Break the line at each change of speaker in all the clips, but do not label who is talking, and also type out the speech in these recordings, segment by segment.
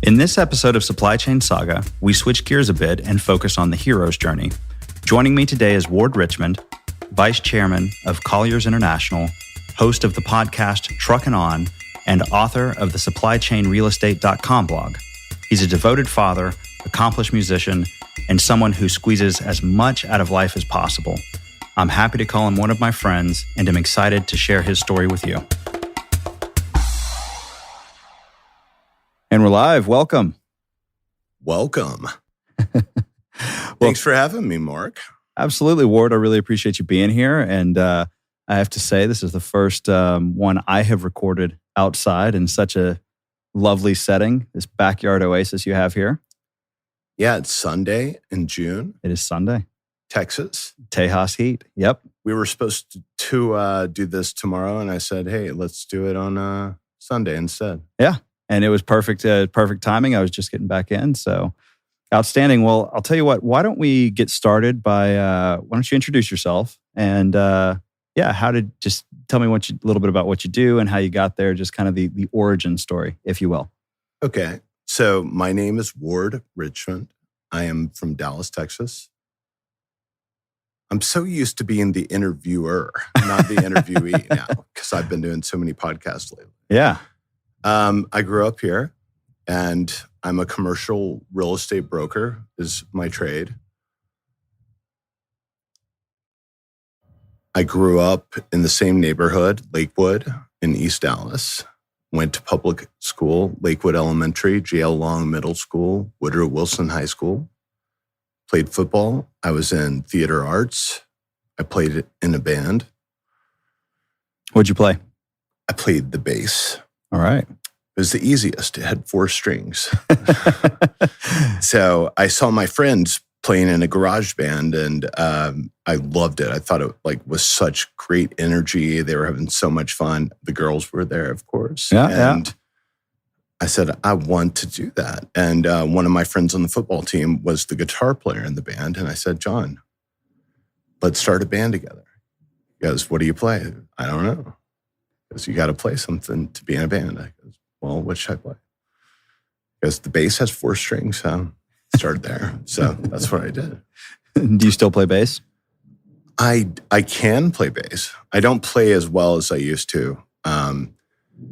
In this episode of Supply Chain Saga, we switch gears a bit and focus on the hero's journey. Joining me today is Ward Richmond, Vice Chairman of Colliers International, host of the podcast Truckin' On, and author of the SupplyChainRealEstate.com blog. He's a devoted father, accomplished musician, and someone who squeezes as much out of life as possible. I'm happy to call him one of my friends, and am excited to share his story with you. And we're live. Welcome.
Welcome. Thanks for having me, Mark.
Absolutely, Ward. I really appreciate you being here. And I have to say, this is the first one I have recorded outside in such a lovely setting, this backyard oasis you have here.
Yeah, it's Sunday in June.
It is Sunday.
Texas.
Tejas heat. Yep.
We were supposed to do this tomorrow, and I said, hey, let's do it on Sunday instead.
Yeah. And it was perfect timing. I was just getting back in. So outstanding. Well, I'll tell you what, why don't we get started by, why don't you introduce yourself? And just tell me a little bit about what you do and how you got there, just kind of the origin story, if you will.
Okay. So my name is Ward Richmond. I am from Dallas, Texas. I'm so used to being the interviewer, not the interviewee now, because I've been doing so many podcasts lately.
Yeah.
I grew up here, and I'm a commercial real estate broker is my trade. I grew up in the same neighborhood, Lakewood, in East Dallas. Went to public school, Lakewood Elementary, J.L. Long Middle School, Woodrow Wilson High School. Played football. I was in theater arts. I played in a band.
What'd you play?
I played the bass.
All right.
It was the easiest. It had 4 strings. So I saw my friends playing in a garage band, and I loved it. I thought it was such great energy. They were having so much fun. The girls were there, of course. And I said, I want to do that. And one of my friends on the football team was the guitar player in the band. And I said, John, let's start a band together. He goes, what do you play? I don't know. Because you got to play something to be in a band. I goes, well, what should I play? Because the bass has 4 strings. So started there. So that's what I did.
Do you still play bass?
I can play bass. I don't play as well as I used to.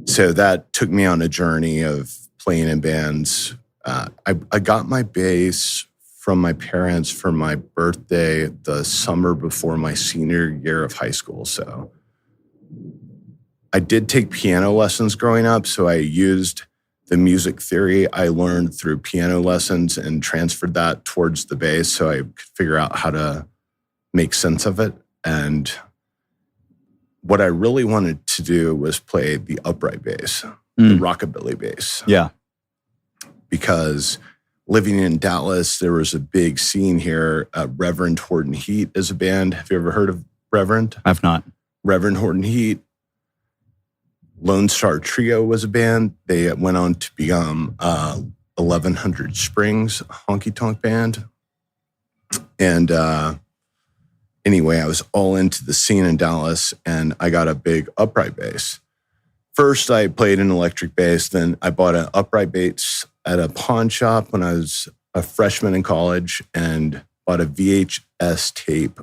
So that took me on a journey of playing in bands. I got my bass from my parents for my birthday the summer before my senior year of high school. So I did take piano lessons growing up, so I used the music theory I learned through piano lessons and transferred that towards the bass so I could figure out how to make sense of it. And what I really wanted to do was play the upright bass, the rockabilly bass.
Yeah.
Because living in Dallas, there was a big scene here. Reverend Horton Heat is a band. Have you ever heard of Reverend?
I've not.
Reverend Horton Heat. Lone Star Trio was a band. They went on to become 1100 Springs, a honky-tonk band. And anyway, I was all into the scene in Dallas, and I got a big upright bass. First, I played an electric bass. Then I bought an upright bass at a pawn shop when I was a freshman in college and bought a VHS tape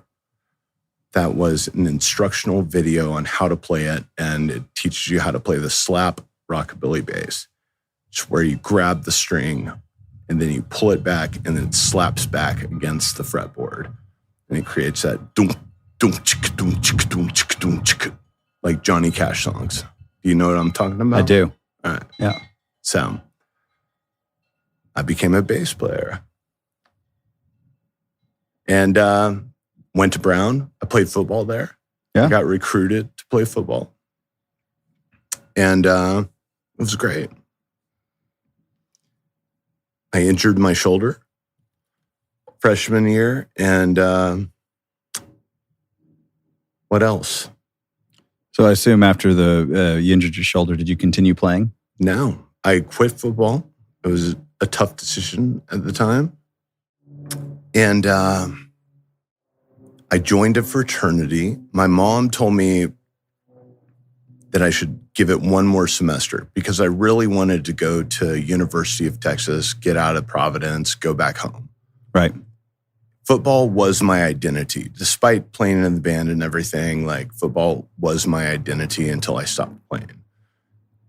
that was an instructional video on how to play it, and it teaches you how to play the slap rockabilly bass. It's where you grab the string, and then you pull it back, and then it slaps back against the fretboard. And it creates that dunk, dunk, chicka, dunk, chicka, dunk, chicka, dunk, chicka, like Johnny Cash songs. Do you know what I'm talking about?
I do.
All right.
Yeah.
So I became a bass player. And went to Brown. I played football there.
Yeah.
I got recruited to play football. And it was great. I injured my shoulder freshman year. And what else?
So I assume after you injured your shoulder, did you continue playing?
No. I quit football. It was a tough decision at the time. And I joined a fraternity. My mom told me that I should give it one more semester because I really wanted to go to University of Texas, get out of Providence, go back home.
Right.
Football was my identity. Despite playing in the band and everything, like football was my identity until I stopped playing.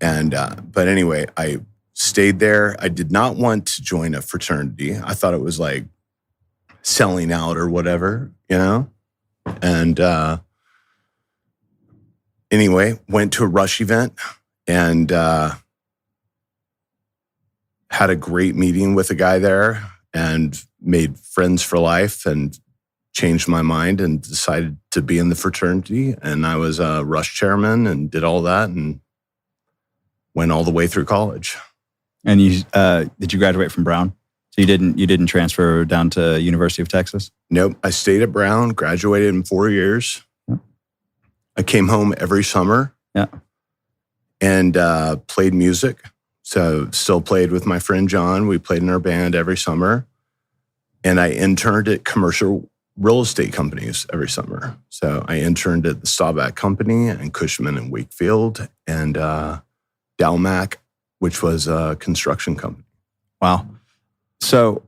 And, but anyway, I stayed there. I did not want to join a fraternity. I thought it was like selling out or whatever, you know? And anyway, went to a Rush event and had a great meeting with a guy there and made friends for life and changed my mind and decided to be in the fraternity. And I was a Rush chairman and did all that and went all the way through college.
And you did you graduate from Brown? So you didn't transfer down to University of Texas?
Nope. I stayed at Brown, graduated in 4 years. Yeah. I came home every summer.
Yeah.
And played music. So still played with my friend John. We played in our band every summer. And I interned at commercial real estate companies every summer. So I interned at the Staubach Company and Cushman and Wakefield and Dalmac, which was a construction company.
Wow. So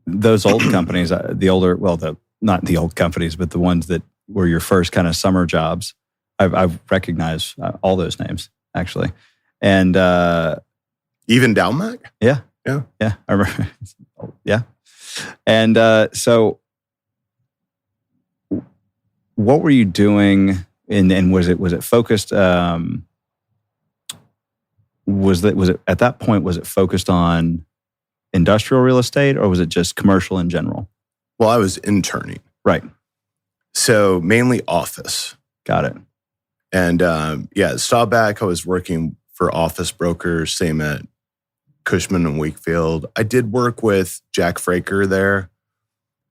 those old companies, not the old companies, but the ones that were your first kind of summer jobs, I've recognized all those names, actually. And
even Dalmac?
Yeah.
Yeah.
Yeah. I remember. Yeah. And so what were you doing? And was it focused? Was it at that point, was it focused on industrial real estate or was it just commercial in general?
Well, I was interning.
Right.
So mainly office.
Got it.
And at Staubach, I was working for office brokers, same at Cushman and Wakefield. I did work with Jack Fraker there,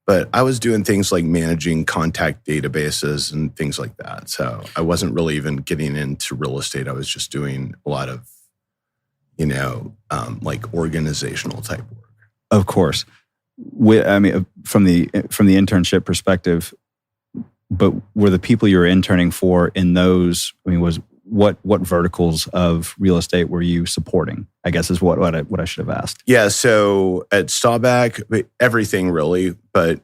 but I was doing things like managing contact databases and things like that. So I wasn't really even getting into real estate. I was just doing a lot of, like organizational type work.
Of course. From the internship perspective, but were the people you were interning for in those, what verticals of real estate were you supporting? I guess is what I should have asked. Yeah,
so at Staubach, everything really, but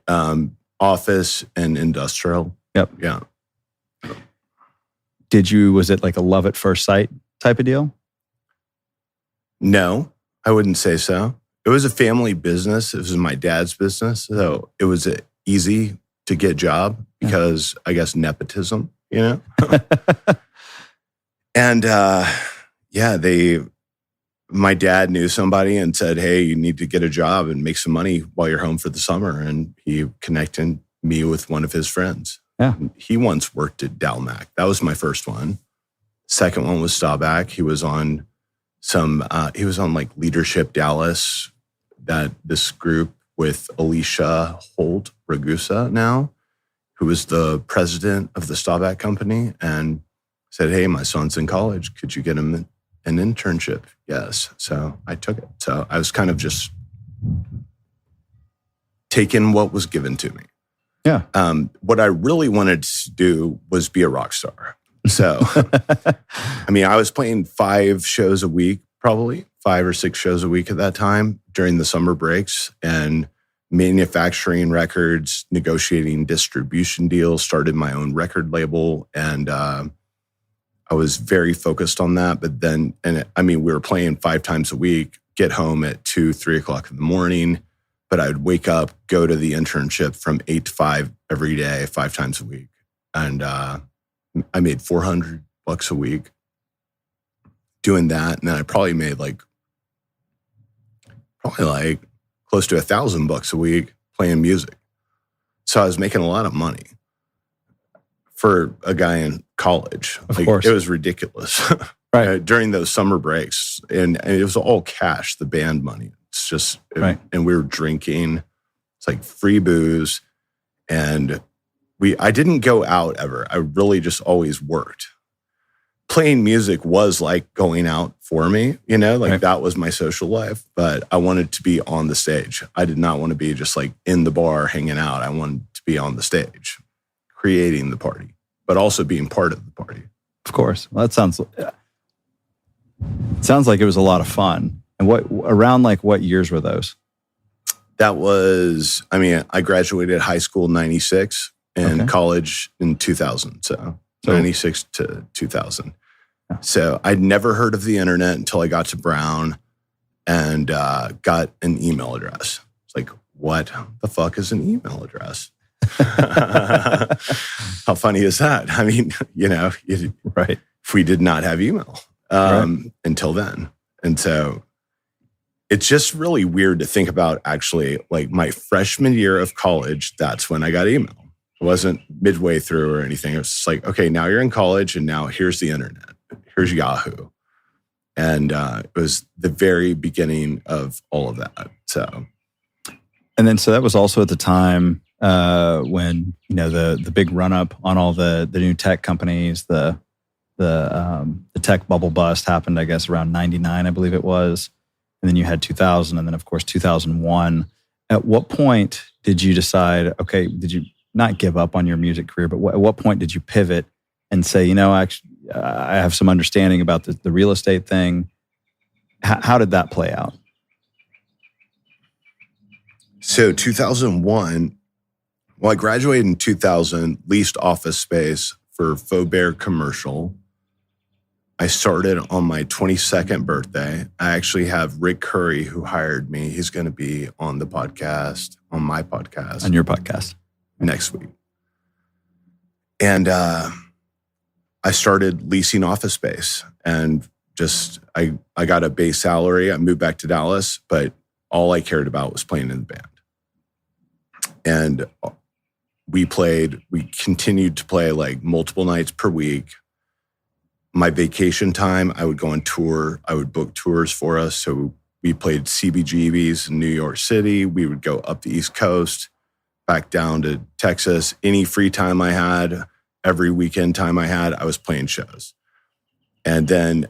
office and industrial.
Yep.
Yeah.
Was it like a love at first sight type of deal?
No, I wouldn't say so. It was a family business. It was my dad's business. So it was an easy to get job because I guess nepotism, And my dad knew somebody and said, hey, you need to get a job and make some money while you're home for the summer. And he connected me with one of his friends.
Yeah.
He once worked at Dalmac. That was my first one. Second one was Staubach. He was on like Leadership Dallas, this group with Alicia Holt Ragusa now, who was the president of the Staubach Company, and said, hey, my son's in college. Could you get him an internship? Yes. So I took it. So I was kind of just taking what was given to me.
Yeah.
What I really wanted to do was be a rock star. So, I was playing 5 shows a week, probably 5 or 6 shows a week at that time during the summer breaks, and manufacturing records, negotiating distribution deals, started my own record label. And I was very focused on that. But then, we were playing 5 times a week, get home at 2, 3 o'clock in the morning. But I'd wake up, go to the internship from 8 to 5 every day, 5 times a week. And I made $400 a week doing that. And then I probably made like close to $1,000 a week playing music. So I was making a lot of money for a guy in college.
Of course.
It was ridiculous.
Right.
During those summer breaks. And it was all cash, the band money. It's just,
right.
And we were drinking. It's like free booze. And I didn't go out ever. I really just always worked. Playing music was like going out for me, right. That was my social life, but I wanted to be on the stage. I did not want to be just like in the bar hanging out. I wanted to be on the stage, creating the party, but also being part of the party.
Of course. Well, that sounds, Sounds like it was a lot of fun. And what years were those?
That was, I graduated high school in 96 and college in 2000. So 96 to 2000. Yeah. So I'd never heard of the internet until I got to Brown and got an email address. It's like, what the fuck is an email address? How funny is that?
Right.
If we did not have email until then. And so it's just really weird to think about, actually, like my freshman year of college, that's when I got email. It wasn't midway through or anything. It was just like, okay, now you're in college and now here's the internet. Here's Yahoo. And it was the very beginning of all of that. So
that was also at the time when, the big run up on all the new tech companies, the tech bubble bust happened, I guess, around 99, I believe it was. And then you had 2000, and then of course 2001. At what point did you decide? Okay, did you not give up on your music career? But at what point did you pivot and say, actually, I have some understanding about the real estate thing? How did that play out?
So 2001. Well, I graduated in 2000. Leased office space for Faubert Commercial. I started on my 22nd birthday. I actually have Rick Curry, who hired me. He's going to be on the podcast, on my podcast.
On your podcast.
Next week. And I started leasing office space and just, I got a base salary. I moved back to Dallas, but all I cared about was playing in the band. And we continued to play like multiple nights per week. My vacation time, I would go on tour. I would book tours for us. So we played CBGBs in New York City. We would go up the East Coast, back down to Texas. Any free time I had, every weekend time I had, I was playing shows. And then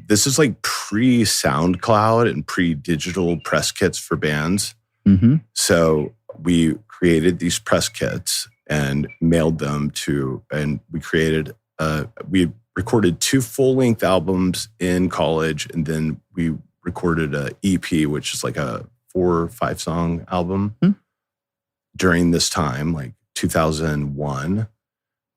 this is like pre-SoundCloud and pre-digital press kits for bands.
Mm-hmm.
So we created these press kits and mailed them and we created, we recorded 2 full-length albums in college, and then we recorded a EP, which is like a 4 or 5 song album during this time, like 2001,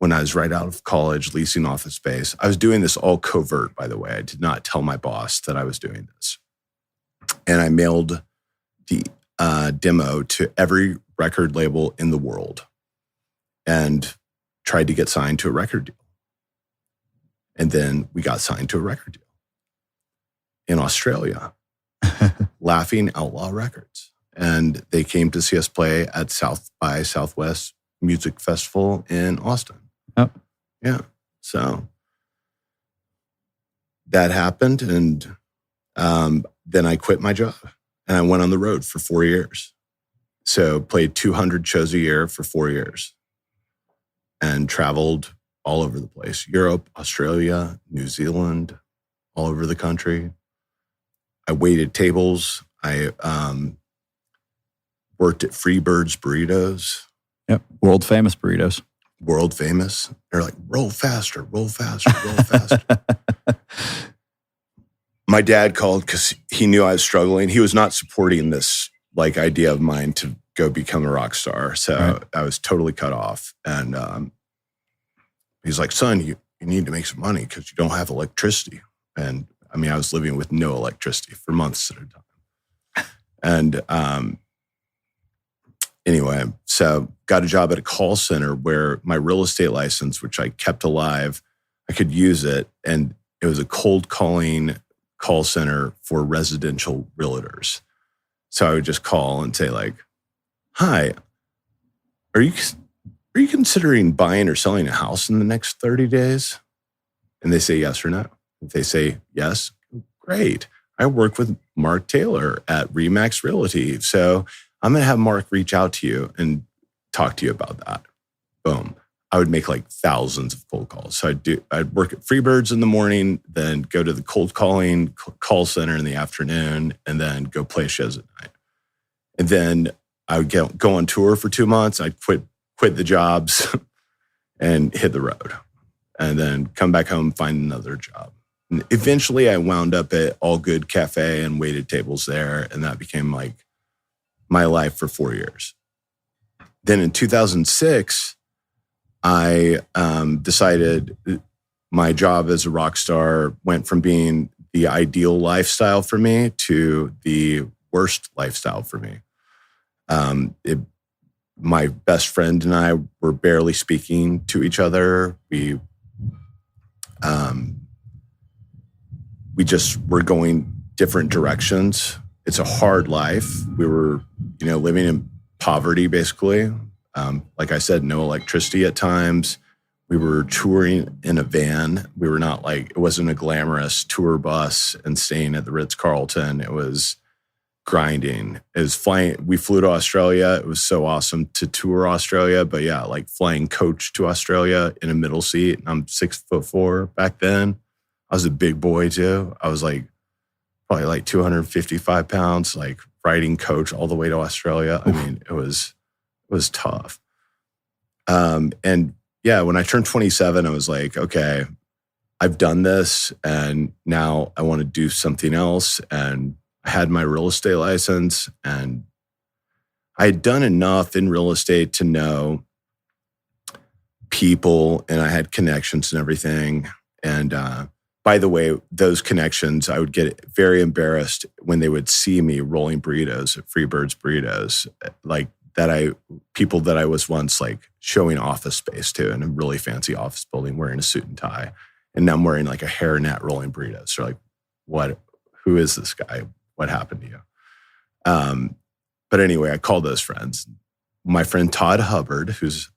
when I was right out of college leasing office space. I was doing this all covert, by the way. I did not tell my boss that I was doing this. And I mailed the demo to every record label in the world and tried to get signed to a record deal. And then we got signed to a record deal in Australia, Laughing Outlaw Records. And they came to see us play at South by Southwest Music Festival in Austin.
Oh.
Yeah. So that happened. And then I quit my job and I went on the road for 4 years. So played 200 shows a year for 4 years and traveled all over the place. Europe, Australia, New Zealand, all over the country. I waited tables. I worked at Freebirds Burritos.
Yep, world famous burritos.
World famous. They're like, roll faster, roll faster, roll faster. My dad called because he knew I was struggling. He was not supporting this like idea of mine to go become a rock star. So right. I was totally cut off. And he's like, son, you need to make some money because you don't have electricity. And I mean, I was living with no electricity for months at a time. And anyway, so got a job at a call center where my real estate license, which I kept alive, I could use it. And it was a cold calling call center for residential realtors. So I would just call and say like, hi, are you considering buying or selling a house in the next 30 days? And they say yes or no. If they say yes, great. I work with Mark Taylor at Remax Realty. So I'm going to have Mark reach out to you and talk to you about that. Boom. I would make like thousands of cold calls. So I'd work at Freebirds in the morning, then go to the cold calling call center in the afternoon, and then go play shows at night. And then I would go on tour for 2 months. I'd quit the jobs and hit the road, and then come back home, find another job. And eventually I wound up at All Good Cafe and waited tables there. And that became like my life for 4 years. Then in 2006, I decided my job as a rock star went from being the ideal lifestyle for me to the worst lifestyle for me. My best friend and I were barely speaking to each other. We just were going different directions. It's a hard life. We were, living in poverty, basically. Like I said, no electricity at times. We were touring in a van. We were not it wasn't a glamorous tour bus and staying at the Ritz-Carlton. It was grinding. It was flying. We flew to Australia. It was so awesome to tour Australia. But yeah, flying coach to Australia in a middle seat. I'm 6'4" back then. I was a big boy too. I was probably 255 pounds, riding coach all the way to Australia. I mean, it was tough. And yeah, when I turned 27, I was like, okay, I've done this and now I want to do something else. And I had my real estate license and I had done enough in real estate to know people and I had connections and everything. And by the way, those connections, I would get very embarrassed when they would see me rolling burritos at Freebirds Burritos, people that I was once showing office space to in a really fancy office building wearing a suit and tie. And now I'm wearing a hairnet rolling burritos. So who is this guy? What happened to you? But anyway, I called those friends. My friend Todd Hubbard, who's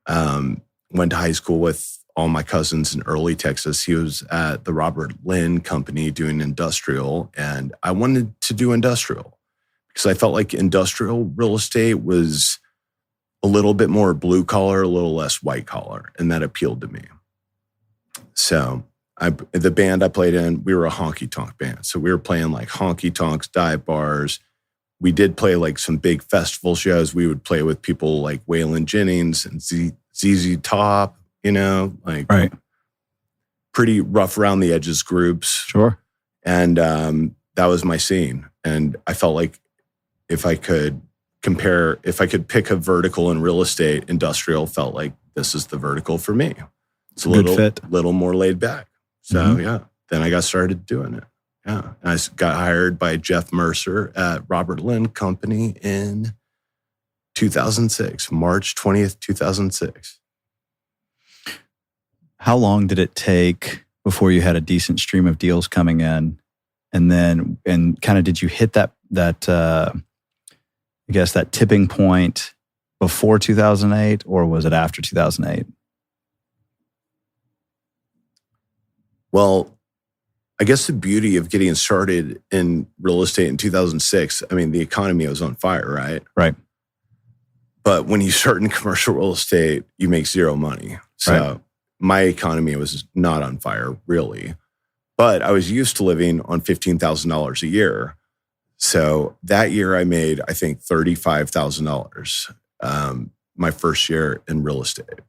went to high school with all my cousins in early Texas. He was at the Robert Lynn Company doing industrial. And I wanted to do industrial because I felt like industrial real estate was a little bit more blue collar, a little less white collar. And that appealed to me. So the band I played in, we were a honky-tonk band. So we were playing honky-tonks, dive bars. We did play some big festival shows. We would play with people like Waylon Jennings and ZZ Top,
right.
Pretty rough around the edges groups.
Sure.
And that was my scene. And I felt like if I could pick a vertical in real estate, industrial felt like this is the vertical for me. It's a little more laid back. So yeah, then I got started doing it. Yeah. And I got hired by Jeff Mercer at Robert Lynn Company in 2006, March 20th, 2006.
How long did it take before you had a decent stream of deals coming in? And kind of did you hit that I guess that tipping point before 2008 or was it after 2008?
Well, I guess the beauty of getting started in real estate in 2006, I mean, the economy was on fire, right?
Right.
But when you start in commercial real estate, you make zero money. So my economy was not on fire, really. But I was used to living on $15,000 a year. So that year I made, I think, $35,000 my first year in real estate.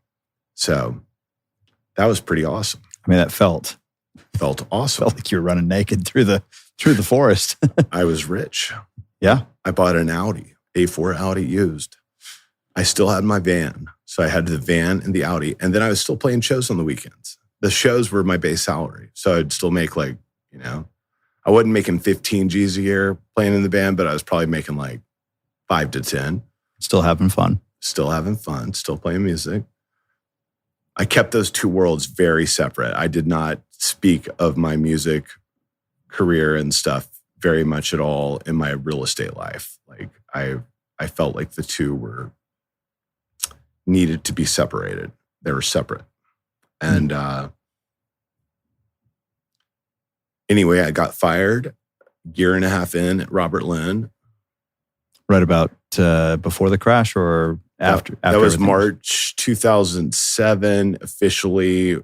So that was pretty awesome.
I mean, that felt
awesome.
Felt like you were running naked through the forest.
I was rich.
Yeah.
I bought an Audi, A4 Audi used. I still had my van. So I had the van and the Audi. And then I was still playing shows on the weekends. The shows were my base salary. So I'd still make I wasn't making 15 G's a year playing in the band, but I was probably making 5 to 10.
Still having fun.
Still playing music. I kept those two worlds very separate. I did not speak of my music career and stuff very much at all in my real estate life. I felt like the two needed to be separated. They were separate. And anyway, I got fired year and a half in at Robert Lynn.
Right about before the crash or after?
That was March 2007. Officially,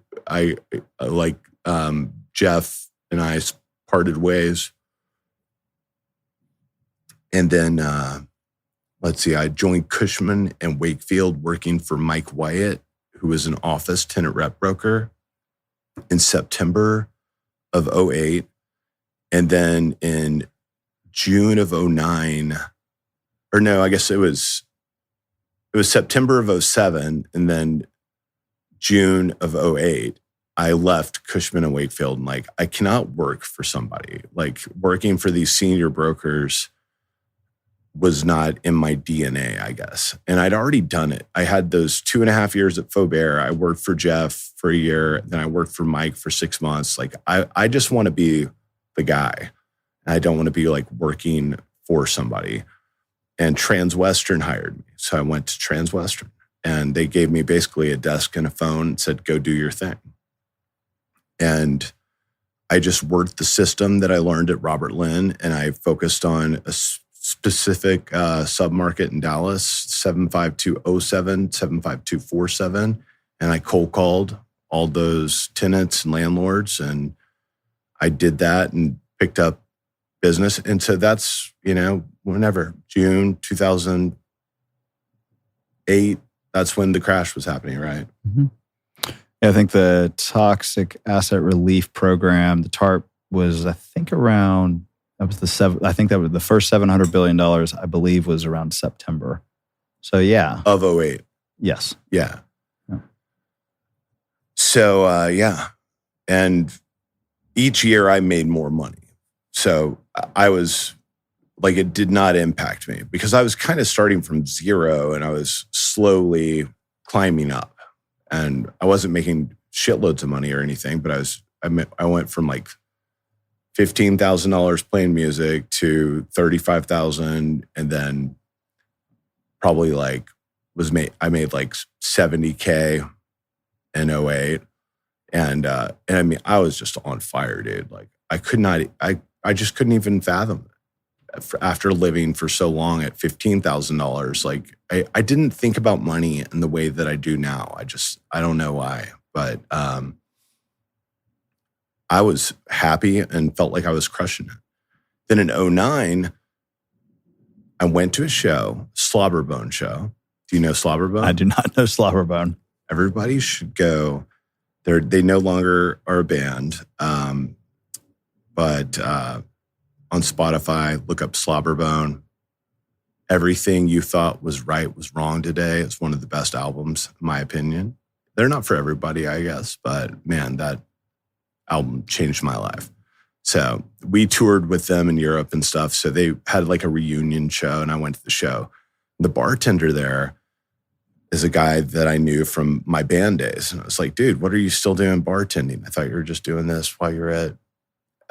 Jeff and I parted ways. And then, I joined Cushman and Wakefield working for Mike Wyatt, who was an office tenant rep broker in September of 08. And then in June of 09, or no, I guess it was September of 07, and then June of 08, I left Cushman and Wakefield, and like, I cannot work for somebody. Like, working for these senior brokers was not in my DNA, I guess. And I'd already done it. I had those 2.5 years at Faubert. I worked for Jeff for a year. Then I worked for Mike for 6 months. Like, I just want to be the guy. I don't want to be like working for somebody. And Transwestern hired me. So I went to Transwestern, and they gave me basically a desk and a phone and said, go do your thing. And I just worked the system that I learned at Robert Lynn, and I focused on a specific submarket in Dallas, 75207, 75247. And I cold called all those tenants and landlords, and I did that and picked up business. And so that's, whenever, June 2008, that's when the crash was happening, right?
Mm-hmm. Yeah, I think the Toxic Asset Relief Program, the TARP, was, I think that was the first $700 billion, I believe, was around September. So yeah.
Of 08.
Yes.
Yeah. So, yeah. And each year I made more money. So I was like, it did not impact me because I was kind of starting from zero and I was slowly climbing up, and I wasn't making shitloads of money or anything, but I went from like $15,000 playing music to $35,000, and then probably like I made like $70K in 08. And I mean, I was just on fire, dude. Like, I just couldn't even fathom it. After living for so long at $15,000, like I didn't think about money in the way that I do now. I don't know why, but I was happy and felt like I was crushing it. Then in 09, I went to a show, Slobber Bone show. Do you know Slobber Bone?
I do not know Slobber Bone.
Everybody should go. They no longer are a band, but on Spotify, look up Slobber Bone. Everything You Thought Was Right Was Wrong Today. It's one of the best albums, in my opinion. They're not for everybody, I guess, but man, that album changed my life. So we toured with them in Europe and stuff. So they had like a reunion show, and I went to the show. The bartender there is a guy that I knew from my band days. And I was like, dude, what are you still doing bartending? I thought you were just doing this while you're at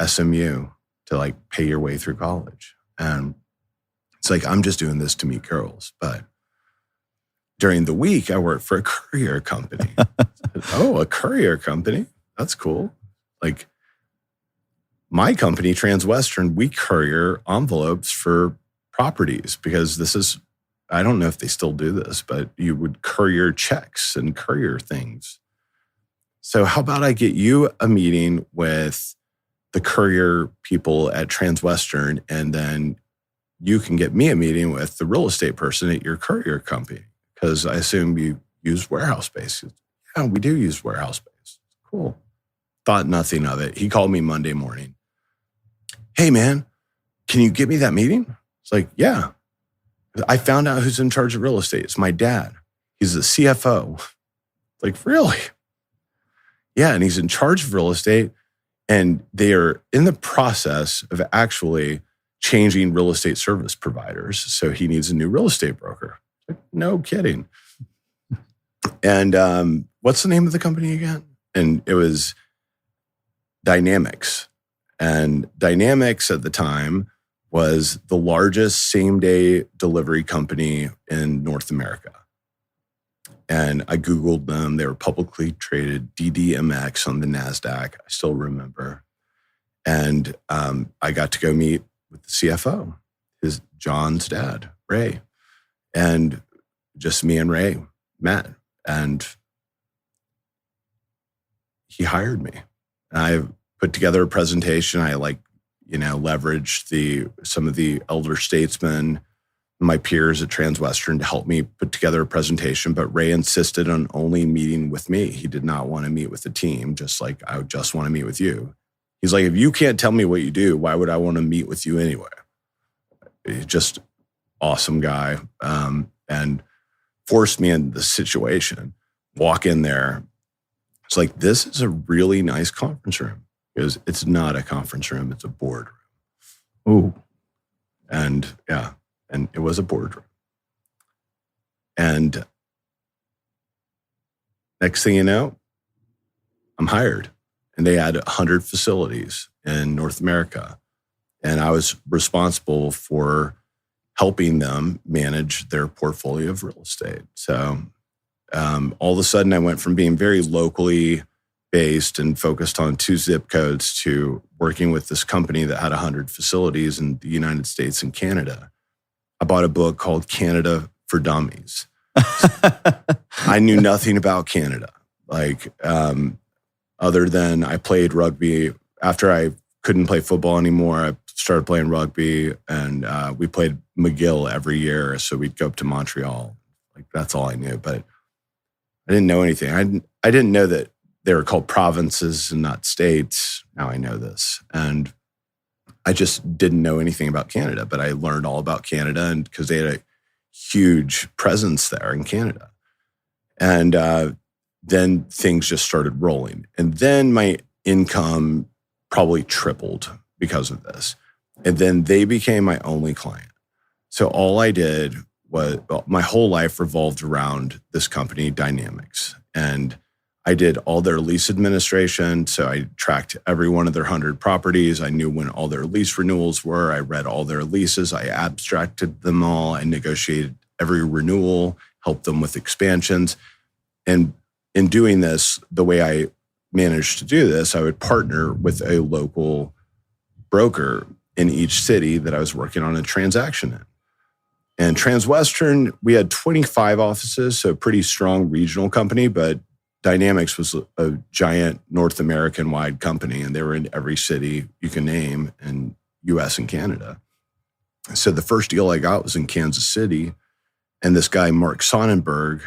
SMU to like pay your way through college. And it's like, I'm just doing this to meet girls. But during the week, I worked for a courier company. Oh, a courier company? That's cool. Like, my company, Transwestern, we courier envelopes for properties because this is, I don't know if they still do this, but you would courier checks and courier things. So how about I get you a meeting with the courier people at Transwestern, and then you can get me a meeting with the real estate person at your courier company, because I assume you use warehouse space. Yeah, we do use warehouse space. Cool. Thought nothing of it. He called me Monday morning. Hey, man, can you get me that meeting? It's like, yeah. I found out who's in charge of real estate. It's my dad. He's the CFO. Like, really? Yeah, and he's in charge of real estate, and they are in the process of actually changing real estate service providers. So he needs a new real estate broker. Like, no kidding. And what's the name of the company again? And it was Dynamex. And Dynamex at the time was the largest same-day delivery company in North America. And I Googled them. They were publicly traded, DDMX on the NASDAQ. I still remember. And I got to go meet with the CFO, John's dad, Ray. And just me and Ray met. And he hired me. And I put together a presentation. I leveraged some of the elder statesmen, my peers at Transwestern, to help me put together a presentation. But Ray insisted on only meeting with me. He did not want to meet with the team, just like I would just want to meet with you. He's like, if you can't tell me what you do, why would I want to meet with you anyway? He's just awesome guy, and forced me into the situation. Walk in there. It's like, this is a really nice conference room. He goes, it's not a conference room, it's a boardroom.
Ooh.
And yeah, and it was a boardroom. And next thing you know, I'm hired. And they had 100 facilities in North America. And I was responsible for helping them manage their portfolio of real estate. So all of a sudden, I went from being very locally based and focused on 2 zip codes to working with this company that had 100 facilities in the United States and Canada. I bought a book called Canada for Dummies. I knew nothing about Canada. Like, other than I played rugby. After I couldn't play football anymore, I started playing rugby, and we played McGill every year. So we'd go up to Montreal. Like, that's all I knew. But I didn't know anything. I didn't know that they were called provinces and not states. Now I know this. And I just didn't know anything about Canada, but I learned all about Canada, and because they had a huge presence there in Canada. And then things just started rolling. And then my income probably tripled because of this. And then they became my only client. So all I did was, my whole life revolved around this company, Dynamex. And I did all their lease administration. So I tracked every one of their 100 properties. I knew when all their lease renewals were. I read all their leases. I abstracted them all. I negotiated every renewal, helped them with expansions. And in doing this, the way I managed to do this, I would partner with a local broker in each city that I was working on a transaction in. And Transwestern, we had 25 offices, so a pretty strong regional company, but Dynamex was a giant North American-wide company, and they were in every city you can name in US and Canada. So the first deal I got was in Kansas City, and this guy, Mark Sonnenberg,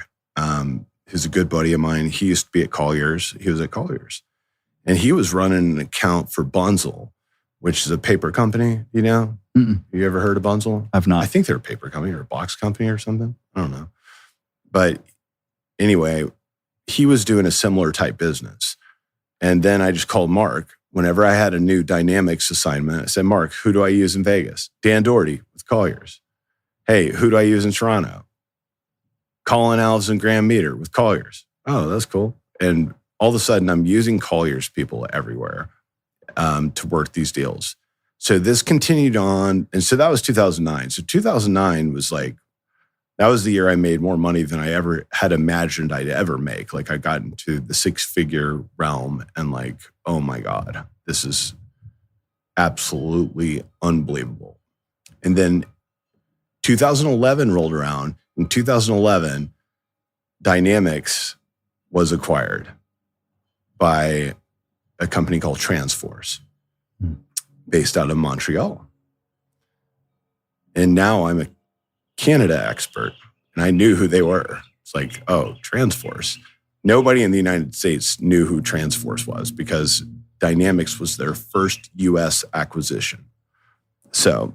who's a good buddy of mine, he used to be at Colliers. He was at Colliers. And he was running an account for Bunzl, which is a paper company, you know?
Mm-mm.
You ever heard of Bunzl?
I've not.
I think they're a paper company or a box company or something. I don't know. But anyway, he was doing a similar type business. And then I just called Mark. Whenever I had a new Dynamex assignment, I said, Mark, who do I use in Vegas? Dan Doherty with Colliers. Hey, who do I use in Toronto? Colin Alves and Graham Meter with Colliers. Oh, that's cool. And all of a sudden, I'm using Colliers people everywhere to work these deals. So this continued on. And so that was 2009. So 2009 was like, that was the year I made more money than I ever had imagined I'd ever make. Like, I got into the 6-figure realm and like, oh my God, this is absolutely unbelievable. And then 2011 rolled around. In 2011, Dynamex was acquired by a company called Transforce, based out of Montreal. And now I'm a Canada expert, and I knew who they were. It's like, oh, Transforce. Nobody in the United States knew who Transforce was because Dynamex was their first US acquisition. So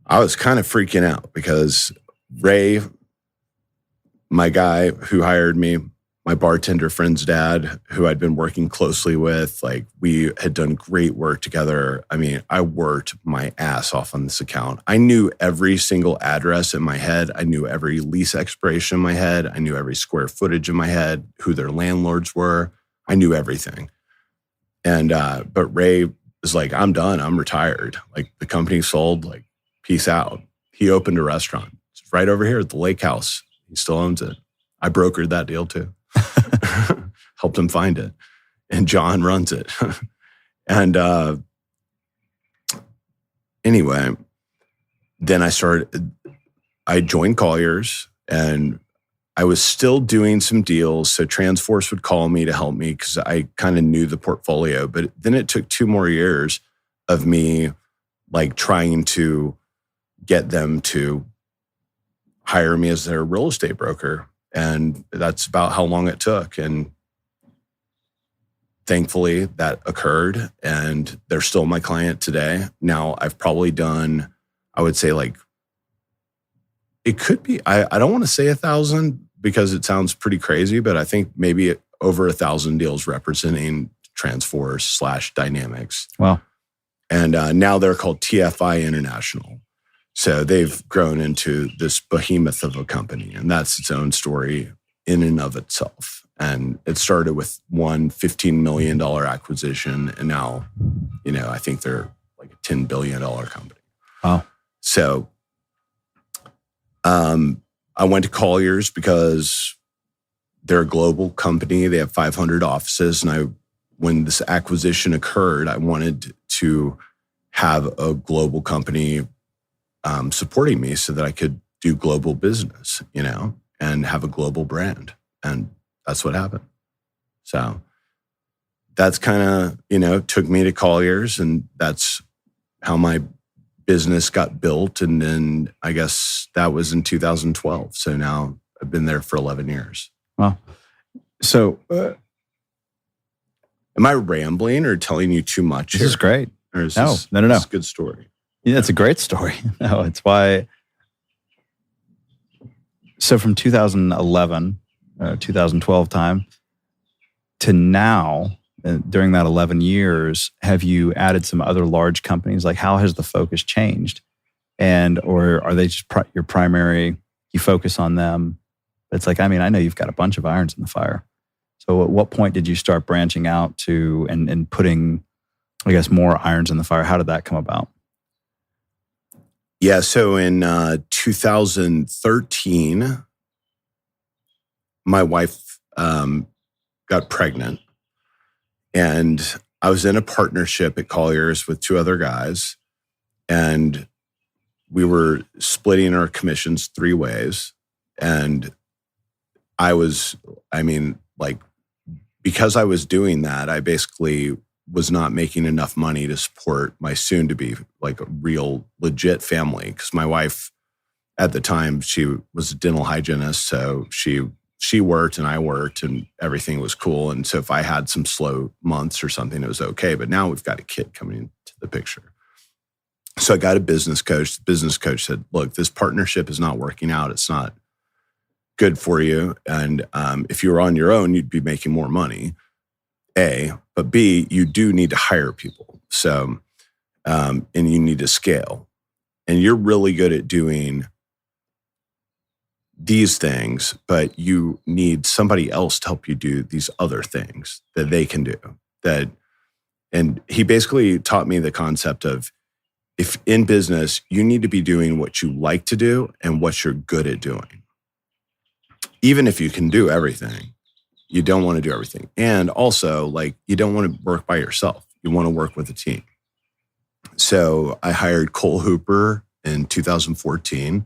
I was kind of freaking out because Ray, my guy who hired me, my bartender friend's dad, who I'd been working closely with, like, we had done great work together. I mean, I worked my ass off on this account. I knew every single address in my head. I knew every lease expiration in my head. I knew every square footage in my head, who their landlords were. I knew everything. And, but Ray was like, I'm done. I'm retired. Like, the company sold, like, peace out. He opened a restaurant. It's right over here at the lake house. He still owns it. I brokered that deal too. Helped him find it. And John runs it. And anyway, then I joined Colliers, and I was still doing some deals. So Transforce would call me to help me because I kind of knew the portfolio. But then it took 2 more years of me like trying to get them to hire me as their real estate broker. And that's about how long it took. And thankfully that occurred, and they're still my client today. Now I've probably done, I would say like, it could be, I don't want to say 1,000 because it sounds pretty crazy, but I think maybe over 1,000 deals representing Transforce / Dynamex.
Wow.
And now they're called TFI International. So they've grown into this behemoth of a company, and that's its own story in and of itself. And it started with one $15 million acquisition, and now, I think they're like a $10 billion company.
Wow.
So I went to Colliers because they're a global company. They have 500 offices, and when this acquisition occurred, I wanted to have a global company supporting me so that I could do global business, and have a global brand. And that's what happened. So that's kind of, took me to Colliers, and that's how my business got built. And then I guess that was in 2012. So now I've been there for 11 years.
Wow. So
am I rambling or telling you too much?
This is great.
Or is
No.
This a good story?
Yeah, it's a great story. No, it's why. So from 2011, 2012 time to now, during that 11 years, have you added some other large companies? Like, how has the focus changed? Or are they just your primary, you focus on them? It's like, I know you've got a bunch of irons in the fire. So at what point did you start branching out to and putting, I guess, more irons in the fire? How did that come about?
Yeah, so in 2013, my wife got pregnant, and I was in a partnership at Colliers with two other guys, and we were splitting our commissions 3 ways. And because I was doing that, I basically was not making enough money to support my soon to be like a real legit family. Because my wife at the time, she was a dental hygienist. So she worked and I worked and everything was cool. And so if I had some slow months or something, it was okay. But now we've got a kid coming into the picture. So I got a business coach. The business coach said, look, this partnership is not working out. It's not good for you. And if you were on your own, you'd be making more money. A, but B, you do need to hire people. So, and you need to scale. And you're really good at doing these things, but you need somebody else to help you do these other things that they can do. And he basically taught me the concept of, if in business, you need to be doing what you like to do and what you're good at doing. Even if you can do everything, you don't want to do everything. And also, you don't want to work by yourself. You want to work with a team. So I hired Cole Hooper in 2014.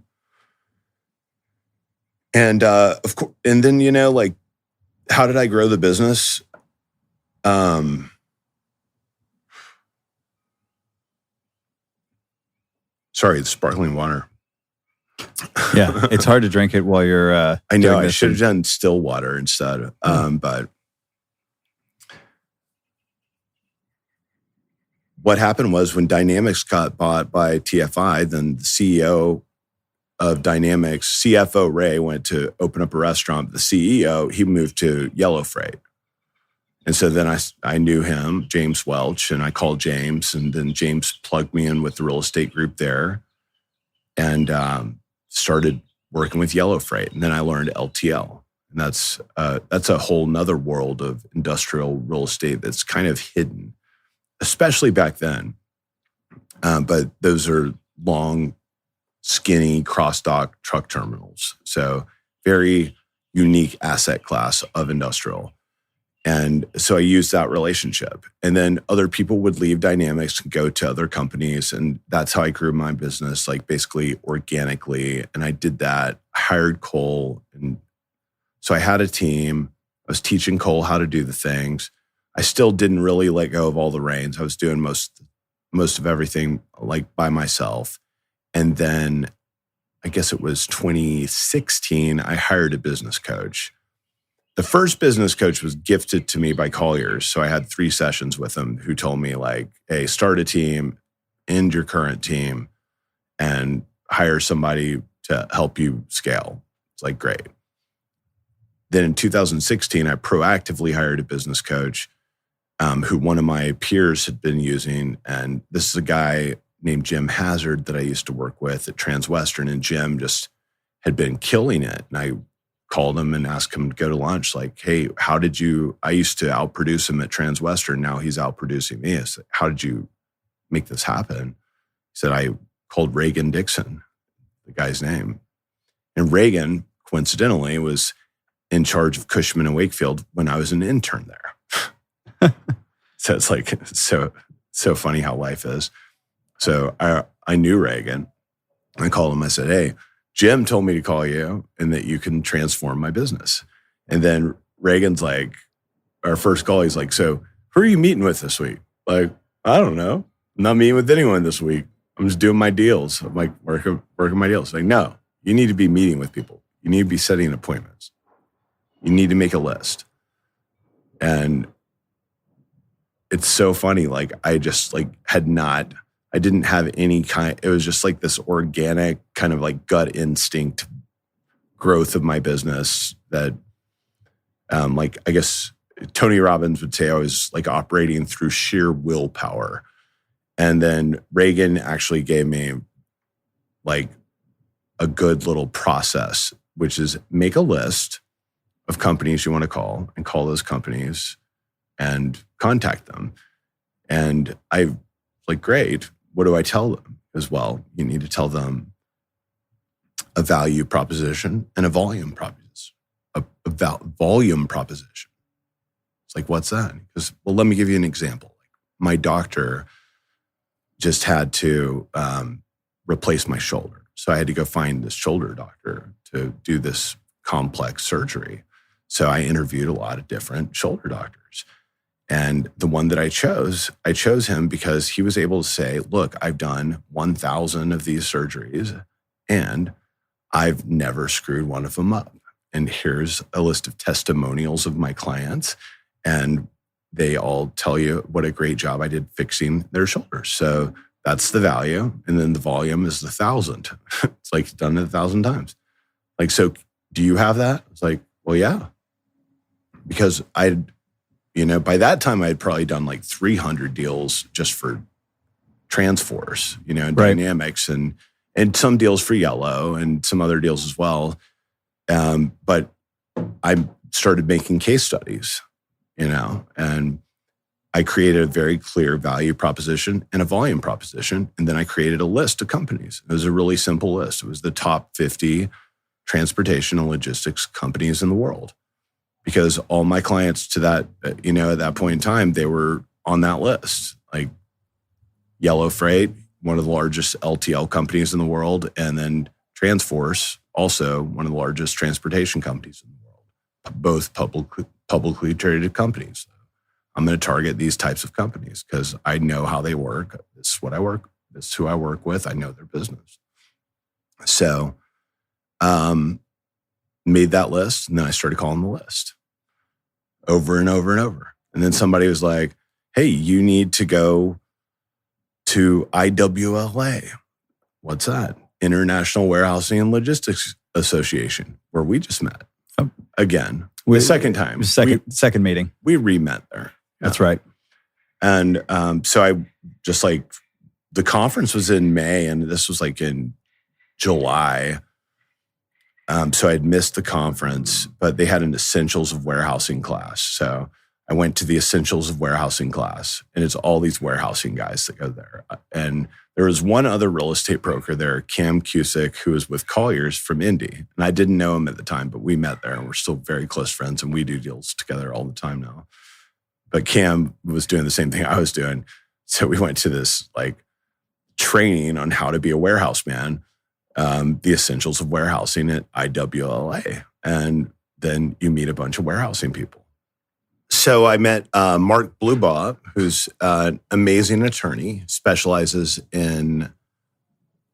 And of course, and then, how did I grow the business? Sorry, it's sparkling water.
Yeah, it's hard to drink it while you're.
I know I should have done still water instead. But what happened was when Dynamex got bought by TFI, then the CEO of Dynamex, CFO Ray, went to open up a restaurant. The CEO, he moved to Yellow Freight. And so then I knew him, James Welch, and I called James, and then James plugged me in with the real estate group there and started working with Yellow Freight. And then I learned LTL. And that's a whole nother world of industrial real estate that's kind of hidden, especially back then. But those are long, skinny cross-dock truck terminals. So very unique asset class of industrial. And so I used that relationship. And then other people would leave Dynamex and go to other companies. And that's how I grew my business, basically organically. And I did that. I hired Cole. And so I had a team. I was teaching Cole how to do the things. I still didn't really let go of all the reins. I was doing most of everything by myself. And then I guess it was 2016, I hired a business coach. the first business coach was gifted to me by Colliers. So I had 3 sessions with him who told me like, hey, start a team, end your current team, and hire somebody to help you scale. It's like, great. Then in 2016, I proactively hired a business coach who one of my peers had been using. And this is a guy named Jim Hazard that I used to work with at Transwestern. And Jim just had been killing it. And I called him and asked him to go to lunch. Like, hey, I used to outproduce him at Transwestern. Now he's outproducing me. I said, how did you make this happen? He said, I called Reagan Dixon, the guy's name. And Reagan, coincidentally, was in charge of Cushman and Wakefield when I was an intern there. So it's like, so funny how life is. So I knew Reagan. I called him. I said, hey, Jim told me to call you and that you can transform my business. And then Reagan's like, our first call, he's like, so who are you meeting with this week? Like, I don't know. I'm not meeting with anyone this week. I'm just doing my deals. I'm like working my deals. Like, no, you need to be meeting with people. You need to be setting appointments. You need to make a list. And it's so funny. Like, I just like I didn't have any it was just like this organic kind of like gut instinct growth of my business that, like, I guess Tony Robbins would say I was like operating through sheer willpower. And then Reagan actually gave me like a good little process, which is make a list of companies you want to call and call those companies and contact them. And I like, great. What do I tell them as well? You need to tell them a value proposition and a volume proposition. A volume proposition. It's like, what's that? Because, well, let me give you an example. My doctor just had to replace my shoulder. So I had to go find this shoulder doctor to do this complex surgery. So I interviewed a lot of different shoulder doctors. And the one that I chose him because he was able to say, look, I've done 1,000 of these surgeries and I've never screwed one of them up. And here's a list of testimonials of my clients. And they all tell you what a great job I did fixing their shoulders. So that's the value. And then the volume is 1,000. It's like done it 1,000 times. Like, so do you have that? It's like, well, yeah. Because by that time I had probably done like 300 deals just for Transforce, and
right.
Dynamex and some deals for Yellow and some other deals as well. But I started making case studies, and I created a very clear value proposition and a volume proposition. And then I created a list of companies. It was a really simple list. It was the top 50 transportation and logistics companies in the world. Because all my clients to that, at that point in time, they were on that list. Like Yellow Freight, one of the largest LTL companies in the world, and then Transforce, also one of the largest transportation companies in the world, both publicly traded companies. I'm going to target these types of companies because I know how they work. This is what I work. This is who I work with. I know their business. So, made that list, and then I started calling the list over and over and over. And then somebody was like, hey, you need to go to IWLA. What's that? International Warehousing and Logistics Association, where we just met. Again, the second time.
Second meeting.
We re-met there.
That's right.
And so I just like, the conference was in May, and this was like in July. So I'd missed the conference, but they had an Essentials of Warehousing class. So I went to the Essentials of Warehousing class, and it's all these warehousing guys that go there. And there was one other real estate broker there, Cam Cusick, who was with Colliers from Indy. And I didn't know him at the time, but we met there, and we're still very close friends, and we do deals together all the time now. But Cam was doing the same thing I was doing. So we went to this like training on how to be a warehouse man. The Essentials of Warehousing at IWLA. And then you meet a bunch of warehousing people. So I met Mark Blubaugh, who's an amazing attorney, specializes in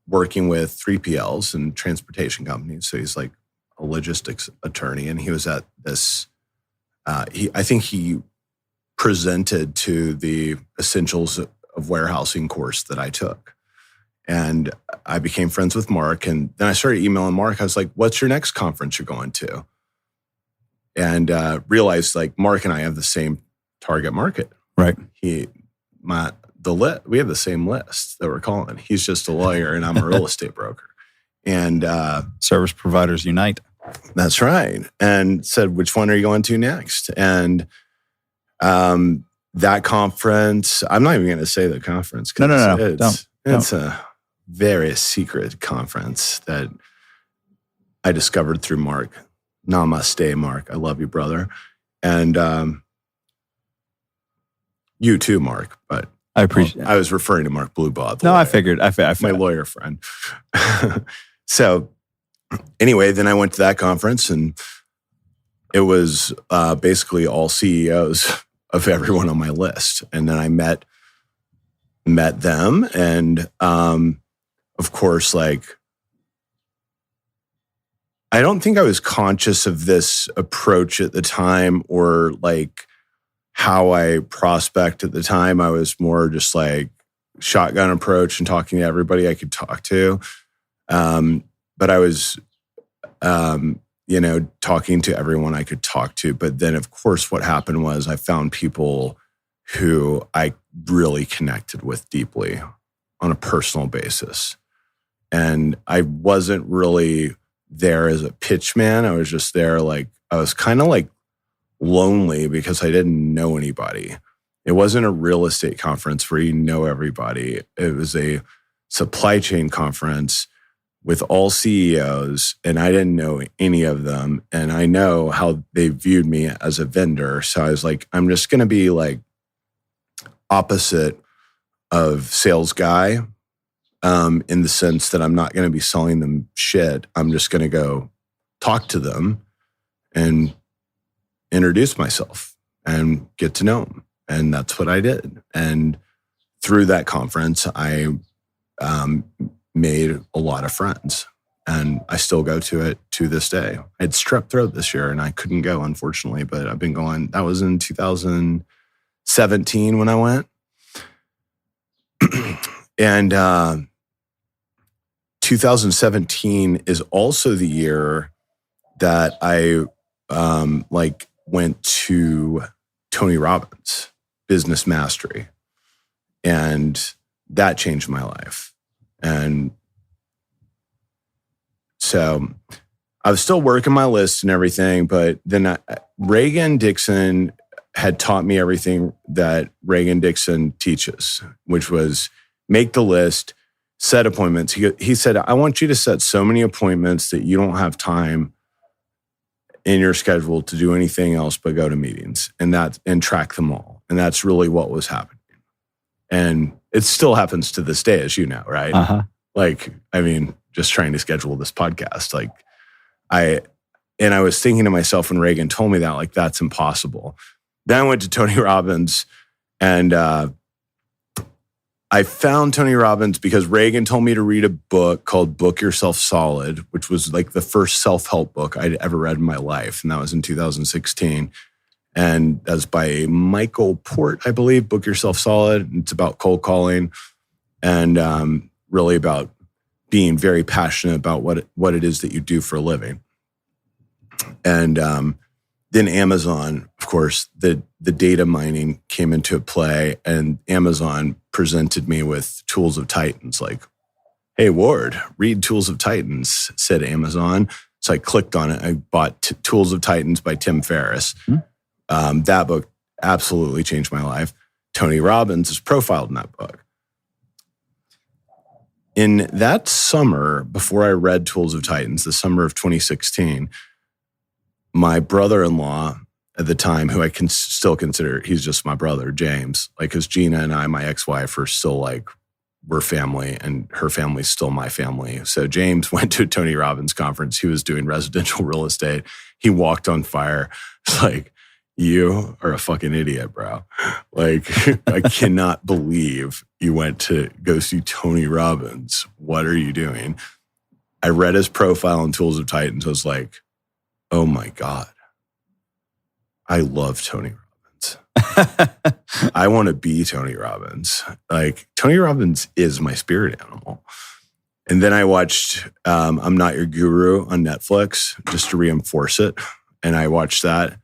working with 3PLs and transportation companies. So he's like a logistics attorney. And he was at this I think he presented to the Essentials of Warehousing course that I took. And I became friends with Mark. And then I started emailing Mark. I was like, what's your next conference you're going to? And realized like Mark and I have the same target market.
Right.
We have the same list that we're calling. He's just a lawyer and I'm a real estate broker. And
service providers unite.
That's right. And said, which one are you going to next? And that conference, I'm not even going to say the conference.
No.
It's a very secret conference that I discovered through Mark. Namaste, Mark. I love you, brother. And you too, Mark. But
I appreciate it.
I was referring to Mark Bluebob.
No, I figured.
My lawyer friend. So anyway, then I went to that conference and it was basically all CEOs of everyone on my list. And then I met them. And of course, like, I don't think I was conscious of this approach at the time or like how I prospect at the time. I was more just like shotgun approach and talking to everybody I could talk to. But I was, talking to everyone I could talk to. But then, of course, what happened was I found people who I really connected with deeply on a personal basis. And I wasn't really there as a pitch man. I was just there like, I was kind of like lonely because I didn't know anybody. It wasn't a real estate conference where you know everybody. It was a supply chain conference with all CEOs, and I didn't know any of them. And I know how they viewed me as a vendor. So I was like, I'm just going to be like opposite of sales guy in the sense that I'm not going to be selling them shit. I'm just going to go talk to them and introduce myself and get to know them. And that's what I did. And through that conference, I made a lot of friends. And I still go to it to this day. I had strep throat this year and I couldn't go, unfortunately, but I've been going. That was in 2017 when I went. And 2017 is also the year that I went to Tony Robbins' Business Mastery. And that changed my life. And so I was still working my list and everything, but then Reagan Dixon had taught me everything that Reagan Dixon teaches, which was make the list, set appointments. He said, I want you to set so many appointments that you don't have time in your schedule to do anything else but go to meetings and track them all. And that's really what was happening. And it still happens to this day, as you know, right?
Uh-huh.
Like, I mean, just trying to schedule this podcast. Like I was thinking to myself when Reagan told me that, like, that's impossible. Then I went to Tony Robbins and I found Tony Robbins because Reagan told me to read a book called Book Yourself Solid, which was like the first self-help book I'd ever read in my life. And that was in 2016. And that's by Michael Port, I believe, Book Yourself Solid. It's about cold calling and really about being very passionate about what it is that you do for a living. And then Amazon, of course, the data mining came into play, and Amazon presented me with Tools of Titans. Like, hey, Ward, read Tools of Titans, said Amazon. So I clicked on it. I bought Tools of Titans by Tim Ferriss. Mm-hmm. That book absolutely changed my life. Tony Robbins is profiled in that book. In that summer, before I read Tools of Titans, the summer of 2016, my brother-in-law at the time, who I can still consider, he's just my brother, James, like, because Gina and I, my ex-wife, are still like, we're family, and her family's still my family. So James went to a Tony Robbins conference. He was doing residential real estate. He walked on fire. It's like, you are a fucking idiot, bro. Like, I cannot believe you went to go see Tony Robbins. What are you doing? I read his profile on Tools of Titans. I was like, oh my God. I love Tony Robbins. I want to be Tony Robbins. Like, Tony Robbins is my spirit animal. And then I watched I'm Not Your Guru on Netflix just to reinforce it. And I watched that.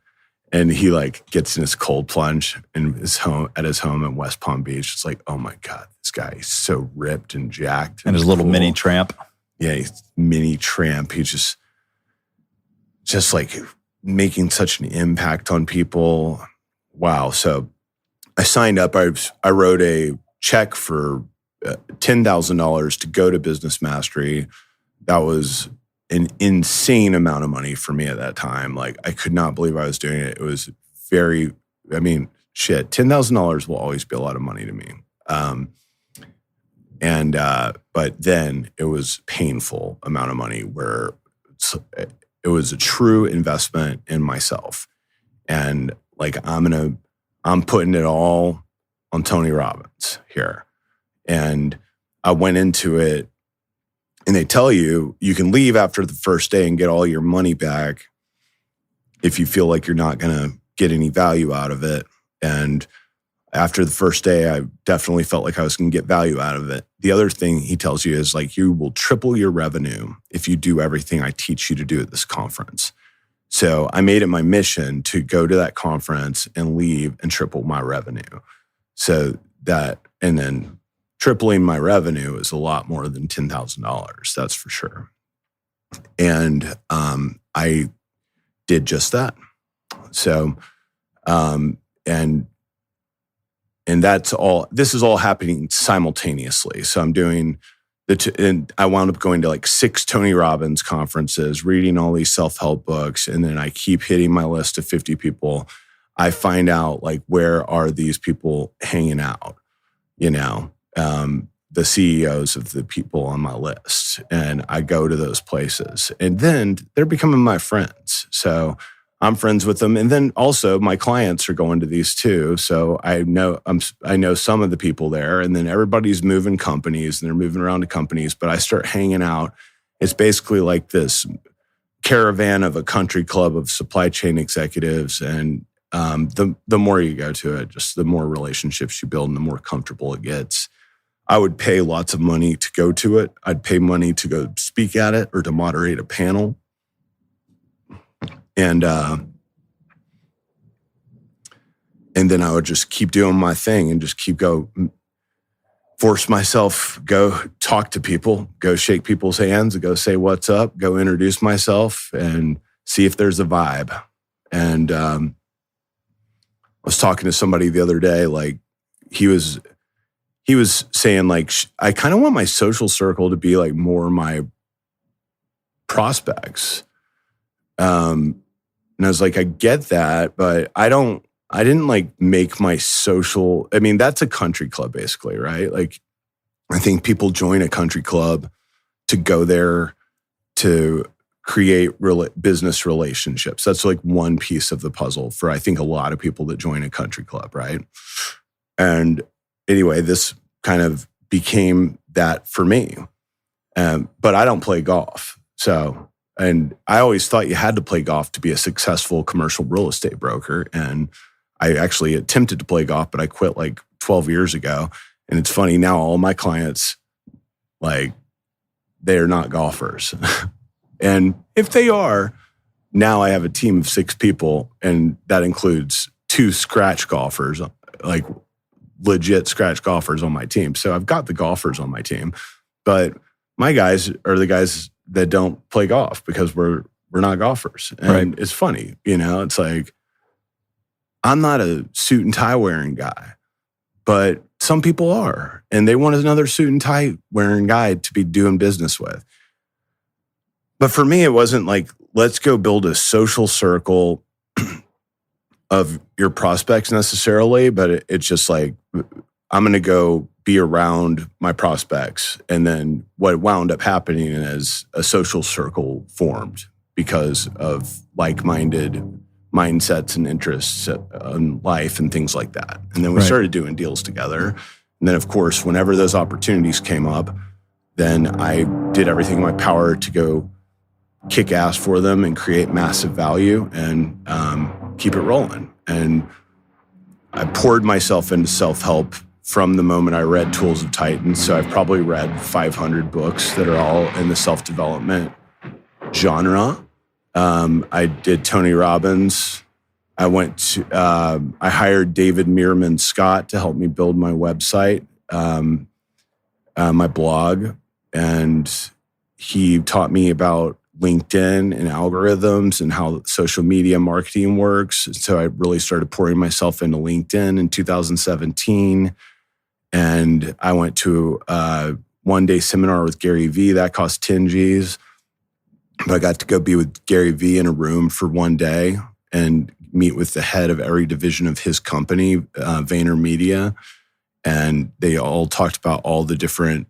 And he like gets in his cold plunge in his home in West Palm Beach. It's like, oh my God, this guy is so ripped and jacked.
And his little mini tramp.
Yeah, he's mini tramp. He's just like making such an impact on people. Wow. So I signed up. I wrote a check for $10,000 to go to Business Mastery. That was an insane amount of money for me at that time. Like, I could not believe I was doing it. It was $10,000 will always be a lot of money to me. But then it was painful amount of money where it was a true investment in myself. And like, I'm putting it all on Tony Robbins here. And I went into it, and they tell you can leave after the first day and get all your money back if you feel like you're not going to get any value out of it. And after the first day, I definitely felt like I was going to get value out of it. The other thing he tells you is like, you will triple your revenue if you do everything I teach you to do at this conference. So I made it my mission to go to that conference and leave and triple my revenue. So that, and then tripling my revenue is a lot more than $10,000. That's for sure. And I did just that. So, and that's all. This is all happening simultaneously. So I'm doing and I wound up going to like 6 Tony Robbins conferences, reading all these self-help books, and then I keep hitting my list of 50 people. I find out like, where are these people hanging out? You know. The CEOs of the people on my list, and I go to those places, and then they're becoming my friends. So I'm friends with them. And then also my clients are going to these too. So I know some of the people there, and then everybody's moving companies and they're moving around to companies, but I start hanging out. It's basically like this caravan of a country club of supply chain executives. And the more you go to it, just the more relationships you build and the more comfortable it gets. I would pay lots of money to go to it. I'd pay money to go speak at it or to moderate a panel. And then I would just keep doing my thing and just force myself, go talk to people, go shake people's hands, go say what's up, go introduce myself and see if there's a vibe. And I was talking to somebody the other day, like he was saying like, I kind of want my social circle to be like more my prospects. And I was like, I get that, but I didn't like make my social, I mean, that's a country club basically, right? Like, I think people join a country club to go there to create business relationships. That's like one piece of the puzzle for, I think, a lot of people that join a country club, right? And anyway, this kind of became that for me. But I don't play golf. So, and I always thought you had to play golf to be a successful commercial real estate broker. And I actually attempted to play golf, but I quit like 12 years ago. And it's funny now, all my clients, like, they're not golfers. And if they are, now I have a team of 6 people, and that includes 2 scratch golfers, like legit scratch golfers on my team. So I've got the golfers on my team, but my guys are the guys that don't play golf because we're not golfers. And It's funny, it's like, I'm not a suit and tie wearing guy, but some people are, and they want another suit and tie wearing guy to be doing business with. But for me, it wasn't like, let's go build a social circle of your prospects necessarily, but it's just like, I'm going to go be around my prospects. And then what wound up happening is a social circle formed because of like-minded mindsets and interests in life and things like that. And then we started doing deals together. And then, of course, whenever those opportunities came up, then I did everything in my power to go kick ass for them and create massive value. And keep it rolling. And I poured myself into self-help from the moment I read Tools of Titan. So I've probably read 500 books that are all in the self-development genre. I did Tony Robbins. I hired David Meerman Scott to help me build my website, my blog, and he taught me about LinkedIn and algorithms and how social media marketing works. So I really started pouring myself into LinkedIn in 2017. And I went to a one-day seminar with Gary Vee. That cost 10 G's. But I got to go be with Gary Vee in a room for one day and meet with the head of every division of his company, VaynerMedia. And they all talked about all the different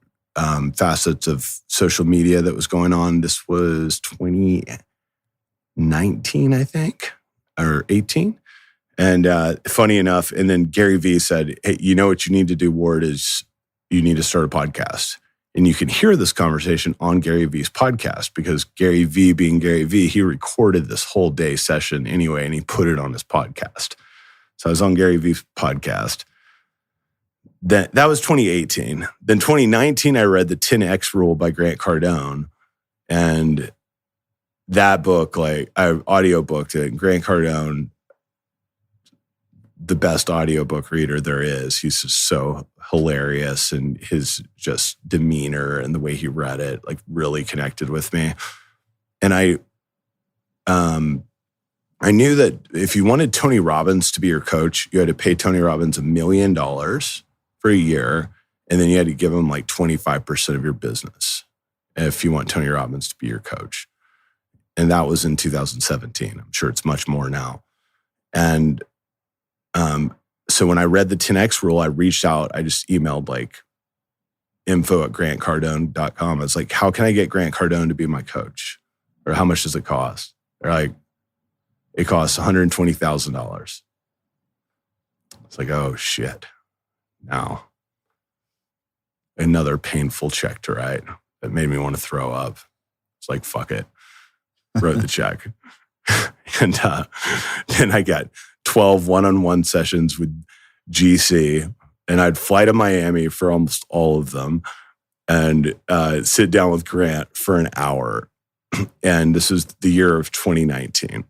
facets of social media that was going on. This was 2019, I think, or 18. And funny enough, and then Gary Vee said, hey, you know what you need to do, Ward, is you need to start a podcast. And you can hear this conversation on Gary Vee's podcast because Gary Vee being Gary Vee, he recorded this whole day session anyway, and he put it on his podcast. So I was on Gary Vee's podcast. That was 2018. Then 2019, I read the 10X Rule by Grant Cardone. And that book, like I audiobooked it. Grant Cardone, the best audiobook reader there is. He's just so hilarious, and his just demeanor and the way he read it, like really connected with me. And I knew that if you wanted Tony Robbins to be your coach, you had to pay Tony Robbins $1 million for a year, and then you had to give him like 25% of your business if you want Tony Robbins to be your coach. And that was in 2017. I'm sure it's much more now. And so when I read the 10X Rule, I reached out. I just emailed like info@grantcardone.com. I was like, how can I get Grant Cardone to be my coach? Or how much does it cost? They're like, it costs $120,000. It's like, oh shit. Now, another painful check to write that made me want to throw up. It's like, fuck it. Wrote the check. And then I got 12 one-on-one sessions with GC, and I'd fly to Miami for almost all of them and sit down with Grant for an hour. And this was the year of 2019.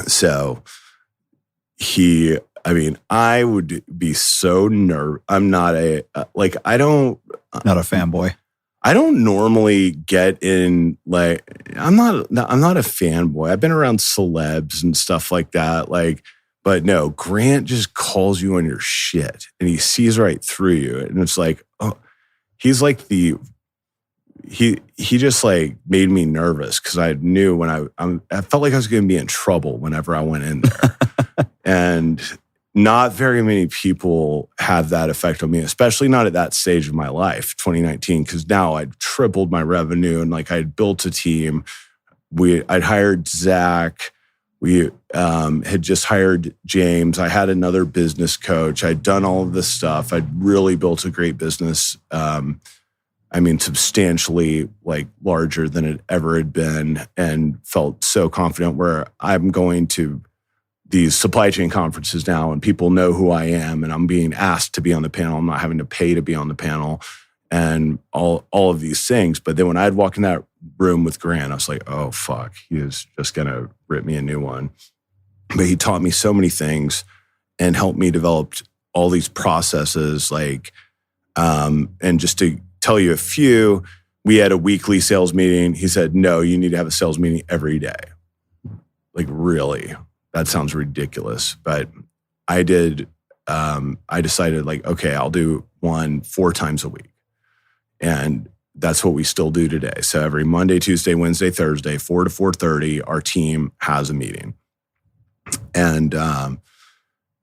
So I would be so nervous. I'm not not a
fanboy.
I don't normally get in, like, I'm not a fanboy. I've been around celebs and stuff like that. Like, but no, Grant just calls you on your shit and he sees right through you. And it's like, oh, he's like he just like made me nervous because I knew when I felt like I was going to be in trouble whenever I went in there. And not very many people have that effect on me, especially not at that stage of my life, 2019, because now I'd tripled my revenue and like I'd built a team. I'd hired Zach. We had just hired James. I had another business coach. I'd done all of this stuff. I'd really built a great business. Substantially like larger than it ever had been, and felt so confident where I'm going to these supply chain conferences now and people know who I am and I'm being asked to be on the panel. I'm not having to pay to be on the panel and all of these things. But then when I'd walk in that room with Grant, I was like, oh, fuck, he is just going to rip me a new one. But he taught me so many things and helped me develop all these processes. Like, and just to tell you a few, we had a weekly sales meeting. He said, no, you need to have a sales meeting every day. Like, really? That sounds ridiculous. But I did, I decided like, okay, I'll do one 4 times a week. And that's what we still do today. So every Monday, Tuesday, Wednesday, Thursday, 4 to 4:30, our team has a meeting. And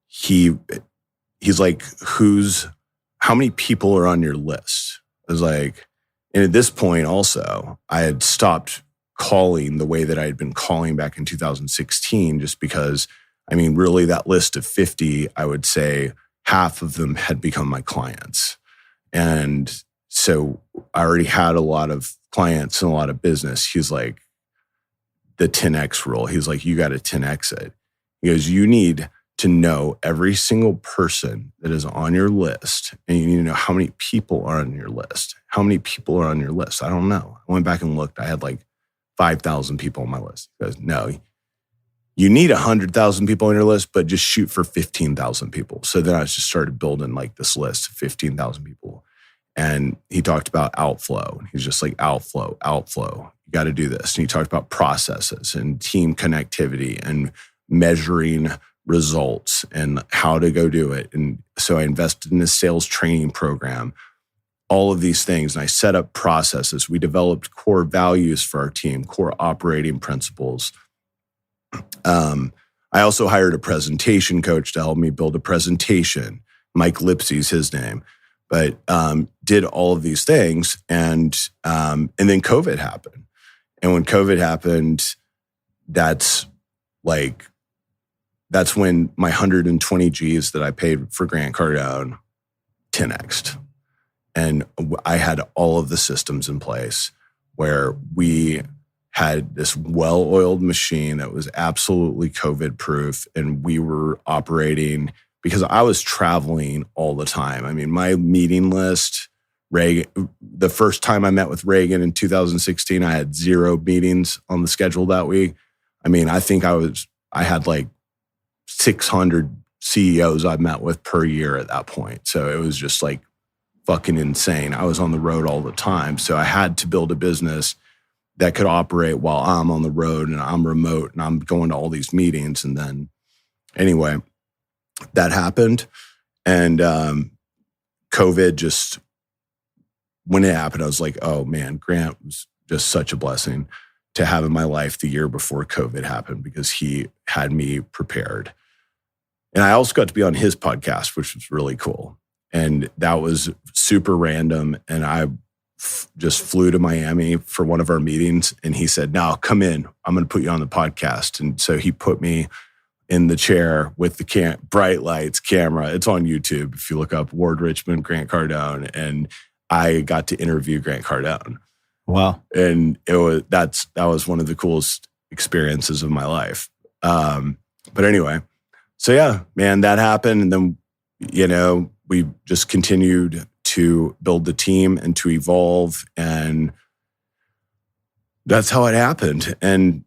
he's like, how many people are on your list? I was like, and at this point also, I had stopped calling the way that I had been calling back in 2016, just because, really that list of 50, I would say half of them had become my clients. And so I already had a lot of clients and a lot of business. He's like, the 10X rule. He's like, you got to 10X it. He goes, you need to know every single person that is on your list, and you need to know how many people are on your list. How many people are on your list? I don't know. I went back and looked. I had like 5,000 people on my list. He goes, no, you need 100,000 people on your list, but just shoot for 15,000 people. So then I just started building like this list of 15,000 people. And he talked about outflow. He's just like, outflow. You got to do this. And he talked about processes and team connectivity and measuring results and how to go do it. And so I invested in a sales training program, all of these things. And I set up processes. We developed core values for our team, core operating principles. I also hired a presentation coach to help me build a presentation. Mike Lipsy's his name, but did all of these things. And then COVID happened. And when COVID happened, that's when my 120 G's that I paid for Grant Cardone 10x'd. And I had all of the systems in place where we had this well-oiled machine that was absolutely COVID-proof. And we were operating because I was traveling all the time. I mean, my meeting list, Reagan, the first time I met with Reagan in 2016, I had 0 meetings on the schedule that week. I mean, I think I had like 600 CEOs I met with per year at that point. So it was just like fucking insane. I was on the road all the time. So I had to build a business that could operate while I'm on the road and I'm remote and I'm going to all these meetings. And then anyway, that happened. And COVID just, when it happened, I was like, oh man, Grant was just such a blessing to have in my life the year before COVID happened because he had me prepared. And I also got to be on his podcast, which was really cool. And that was super random. And I just flew to Miami for one of our meetings. And he said, now come in, I'm going to put you on the podcast. And so he put me in the chair with the bright lights, camera. It's on YouTube. If you look up Ward Richmond, Grant Cardone, and I got to interview Grant Cardone.
Wow.
And that was one of the coolest experiences of my life. But anyway, so yeah, man, that happened. And then, we just continued to build the team and to evolve. And that's how it happened. And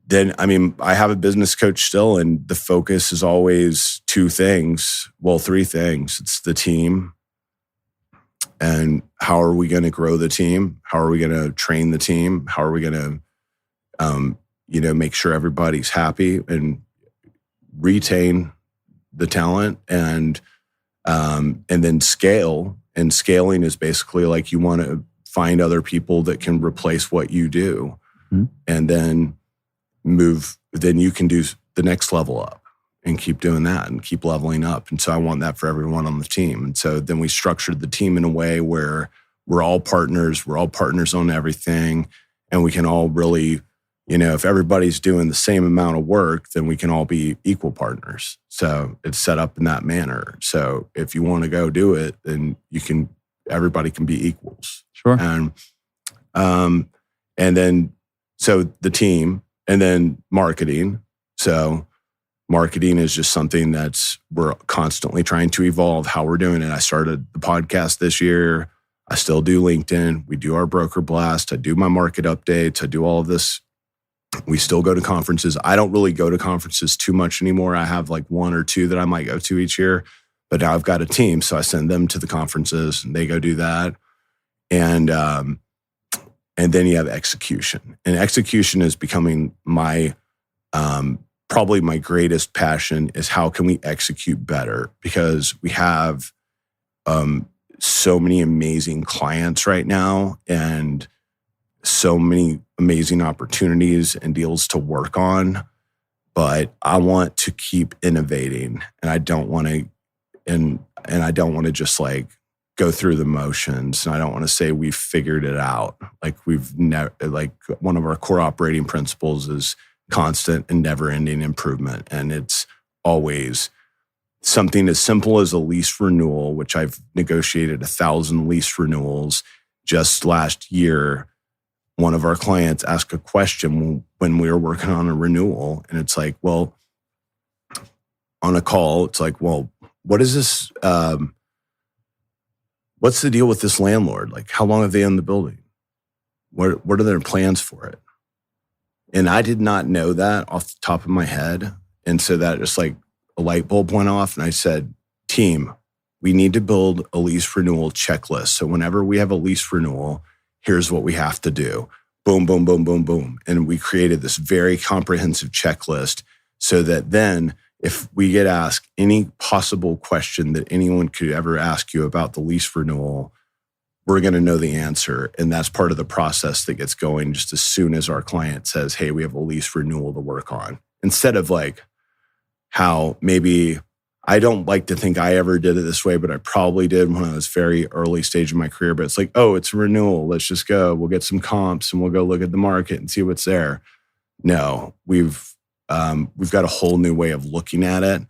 then, I mean, I have a business coach still, and the focus is always 3 things. It's the team. And how are we going to grow the team? How are we going to train the team? How are we going to, make sure everybody's happy and retain the talent and then scale. And scaling is basically like you want to find other people that can replace what you do, and then then you can do the next level up and keep doing that and keep leveling up. And so I want that for everyone on the team. And so then we structured the team in a way where we're all partners on everything. And we can all really, if everybody's doing the same amount of work, then we can all be equal partners. So it's set up in that manner. So if you want to go do it, then everybody can be equals.
Sure.
And then, so the team, and then marketing. So marketing is just something we're constantly trying to evolve how we're doing it. I started the podcast this year. I still do LinkedIn. We do our broker blast. I do my market updates. I do all of this. We still go to conferences. I don't really go to conferences too much anymore. I have like 1 or 2 that I might go to each year, but now I've got a team. So I send them to the conferences and they go do that. And then you have execution, and execution is becoming my, probably my greatest passion is how can we execute better? Because we have so many amazing clients right now and so many amazing opportunities and deals to work on, but I want to keep innovating, and I don't want to, and I don't want to just like go through the motions. And I don't want to say we've figured it out. Like we've never, like one of our core operating principles is constant and never ending improvement. And it's always something as simple as a lease renewal, which I've negotiated 1,000 lease renewals. Just last year, one of our clients asked a question when we were working on a renewal. And it's like, well, on a call, it's like, well, what is this? What's the deal with this landlord? Like, how long have they owned the building? What are their plans for it? And I did not know that off the top of my head. And so that just like a light bulb went off. And I said, team, we need to build a lease renewal checklist. So whenever we have a lease renewal, here's what we have to do. Boom, boom, boom, boom, boom. And we created this very comprehensive checklist so that then if we get asked any possible question that anyone could ever ask you about the lease renewal, we're going to know the answer. And that's part of the process that gets going just as soon as our client says, hey, we have a lease renewal to work on. Instead of like how maybe, I don't like to think I ever did it this way, but I probably did when I was very early stage of my career. But it's like, oh, it's a renewal. Let's just go. We'll get some comps and we'll go look at the market and see what's there. No, we've got a whole new way of looking at it.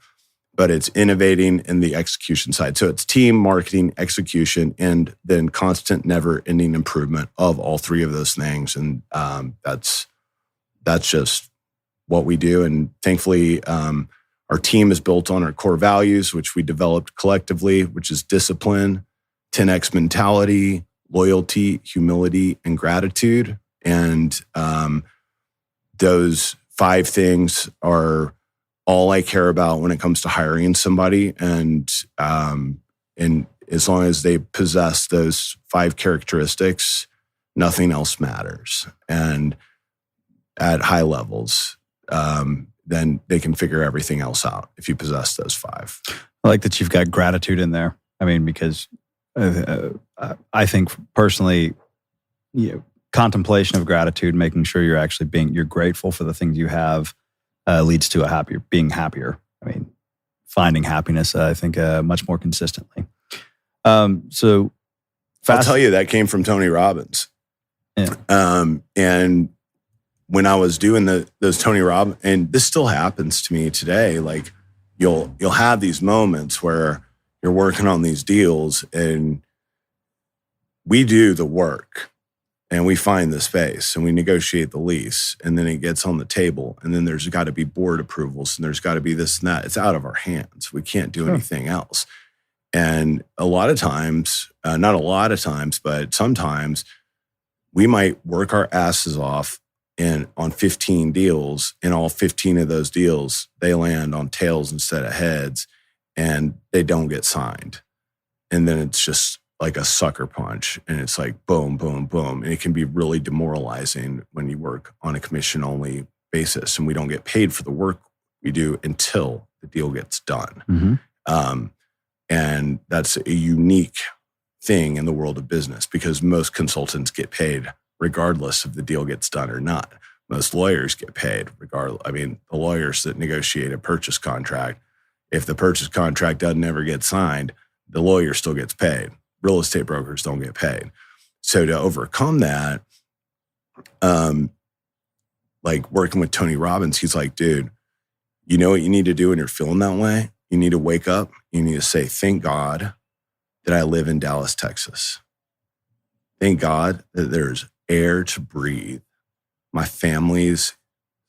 But it's innovating in the execution side. So it's team, marketing, execution, and then constant, never-ending improvement of all three of those things. And that's just what we do. And thankfully, our team is built on our core values, which we developed collectively, which is discipline, 10X mentality, loyalty, humility, and gratitude. And those 5 things are all I care about when it comes to hiring somebody. And as long as they possess those 5 characteristics, nothing else matters. And at high levels, then they can figure everything else out if you possess those 5.
I like that you've got gratitude in there. I mean, because I think personally, contemplation of gratitude, making sure you're actually you're grateful for the things you have, leads to being happier. I mean, finding happiness, I think, much more consistently. So
I'll tell you, that came from Tony Robbins.
Yeah.
And when I was doing those Tony Robbins, and this still happens to me today, like you'll have these moments where you're working on these deals and we do the work. And we find the space and we negotiate the lease and then it gets on the table and then there's got to be board approvals and there's got to be this and that. It's out of our hands. We can't do anything else. And a lot of times, not a lot of times, but sometimes we might work our asses off on 15 deals, and all 15 of those deals, they land on tails instead of heads and they don't get signed. And then it's just like a sucker punch. And it's like, boom, boom, boom. And it can be really demoralizing when you work on a commission only basis and we don't get paid for the work we do until the deal gets done. Mm-hmm. And that's a unique thing in the world of business because most consultants get paid regardless if the deal gets done or not. Most lawyers get paid regardless. I mean, the lawyers that negotiate a purchase contract, if the purchase contract doesn't ever get signed, the lawyer still gets paid. Real estate brokers don't get paid. So to overcome that, like working with Tony Robbins, he's like, dude, you know what you need to do when you're feeling that way? You need to wake up. You need to say, thank God that I live in Dallas, Texas. Thank God that there's air to breathe. My family's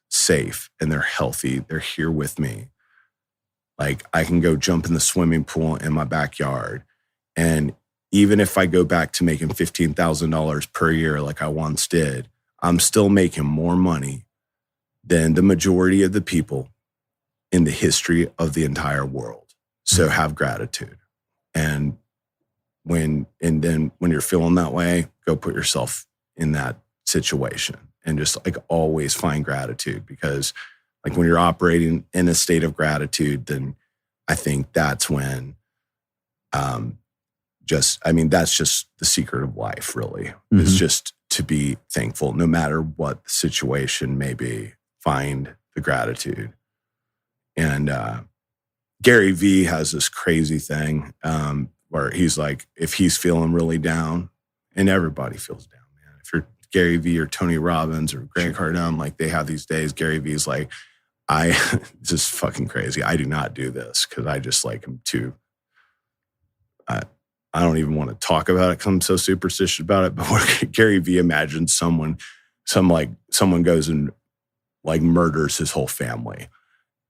safe and they're healthy. They're here with me. Like I can go jump in the swimming pool in my backyard. And even if I go back to making $15,000 per year like I once did, I'm still making more money than the majority of the people in the history of the entire world. So have gratitude. And then when you're feeling that way, go put yourself in that situation and just like always find gratitude, because like when you're operating in a state of gratitude, then I think that's when, that's just the secret of life, really. Mm-hmm. It's just to be thankful no matter what the situation may be. Find the gratitude. And Gary Vee has this crazy thing where he's like, if he's feeling really down, and everybody feels down, man. If you're Gary Vee or Tony Robbins or Grant Cardone, like they have these days, Gary Vee's like, this is fucking crazy. I do not do this because I just like am too, I don't even want to talk about it because I'm so superstitious about it. But what Gary Vee imagines someone goes and like murders his whole family.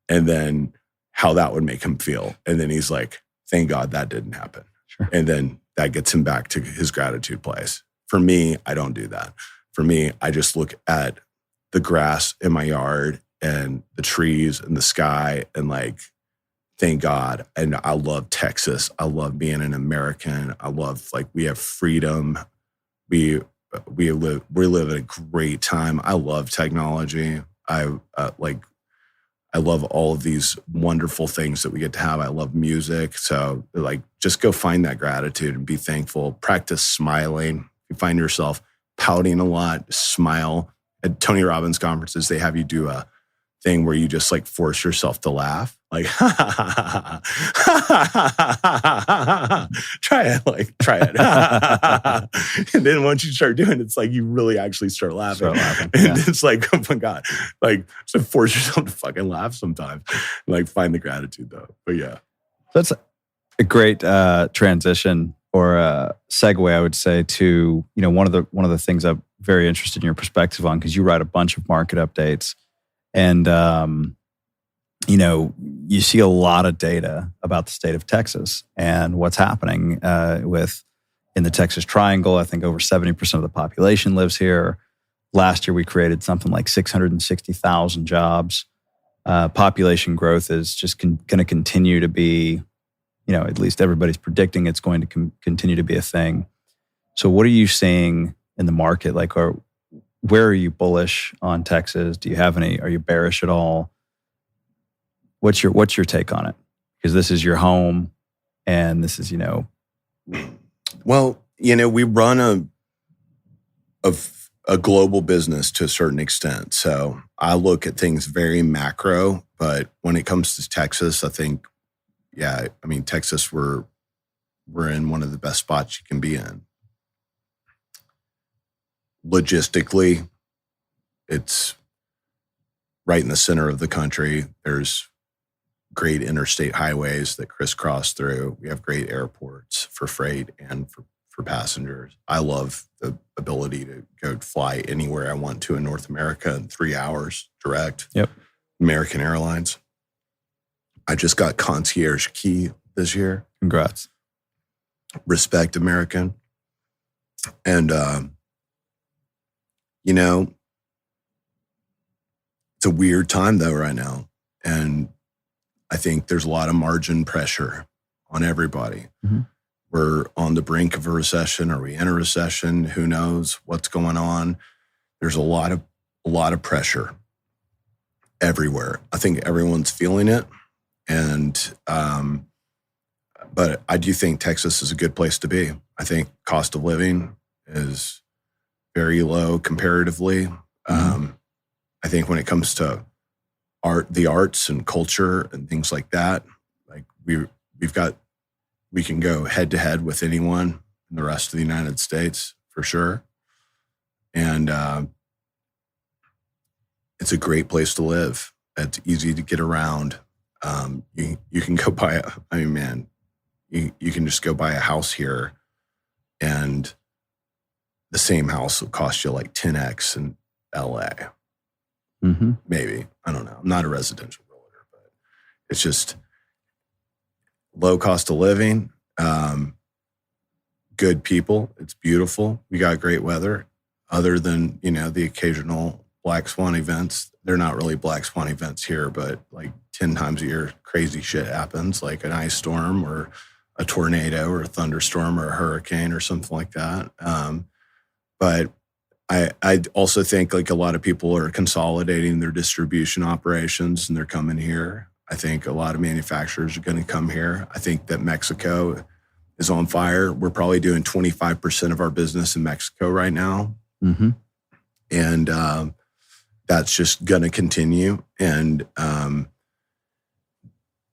And then how that would make him feel. And then he's like, thank God that didn't happen.
Sure.
And then that gets him back to his gratitude place. For me, I don't do that. For me, I just look at the grass in my yard and the trees and the sky and like, thank God. And I love Texas. I love being an American. I love, like, we have freedom. We live at a great time. I love technology. I love all of these wonderful things that we get to have. I love music. So like, just go find that gratitude and be thankful. Practice smiling. If you find yourself pouting a lot, smile. At Tony Robbins conferences, they have you do a thing where you just like force yourself to laugh. Like, try it. And then once you start doing it, it's like you really actually start laughing. And it's like, oh my God, like, so force yourself to fucking laugh sometimes. Like, find the gratitude though. But yeah.
That's a great transition or a segue, I would say, to, you know, one of the things I'm very interested in your perspective on, because you write a bunch of market updates. And, you know, you see a lot of data about the state of Texas and what's happening in the Texas Triangle. I think over 70% of the population lives here. Last year, we created something like 660,000 jobs. Population growth is just going to continue to be, you know, at least everybody's predicting it's going to continue to be a thing. So what are you seeing in the market? Like, where are you bullish on Texas? Do you have any? Are you bearish at all? What's your take on it? Because this is your home, and this is, you know.
Well, you know, we run a global business to a certain extent. So I look at things very macro, but when it comes to Texas, I think, yeah, I mean, Texas, we're in one of the best spots you can be in. Logistically, it's right in the center of the country. There's great interstate highways that crisscross through. We have great airports for freight and for passengers. I love the ability to go fly anywhere I want to in North America in 3 hours direct.
Yep.
American Airlines. I just got concierge key this year.
Congrats.
Respect American. And, you know, it's a weird time though right now. And I think there's a lot of margin pressure on everybody. Mm-hmm. We're on the brink of a recession. Are we in a recession? Who knows what's going on? There's a lot of pressure everywhere. I think everyone's feeling it. And, but I do think Texas is a good place to be. I think cost of living is very low comparatively. Mm-hmm. I think when it comes to the arts and culture and things like that, like we can go head to head with anyone in the rest of the United States for sure. And it's a great place to live. It's easy to get around. You can go buy you can just go buy a house here, and the same house will cost you like 10x in LA. Mm-hmm. Maybe. I don't know. I'm not a residential realtor, but it's just low cost of living, good people. It's beautiful. We got great weather. Other than, you know, the occasional black swan events. They're not really black swan events here, but like 10 times a year, crazy shit happens, like an ice storm or a tornado or a thunderstorm or a hurricane or something like that. But I also think like a lot of people are consolidating their distribution operations and they're coming here. I think a lot of manufacturers are going to come here. I think that Mexico is on fire. We're probably doing 25% of our business in Mexico right now. Mm-hmm. And that's just going to continue. And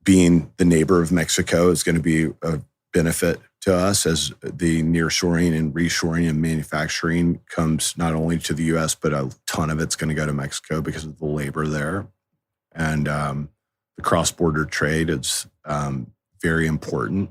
being the neighbor of Mexico is going to be a benefit to us as the nearshoring and reshoring and manufacturing comes not only to the U.S., but a ton of it's going to go to Mexico because of the labor there. And the cross-border trade is very important.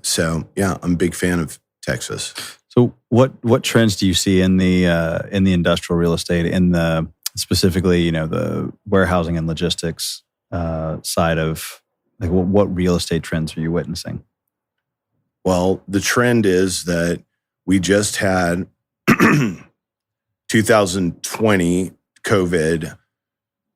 So, yeah, I'm a big fan of Texas.
So what trends do you see in the industrial real estate, in the specifically, you know, the warehousing and logistics side of like what real estate trends are you witnessing?
Well, the trend is that we just had 2020 COVID,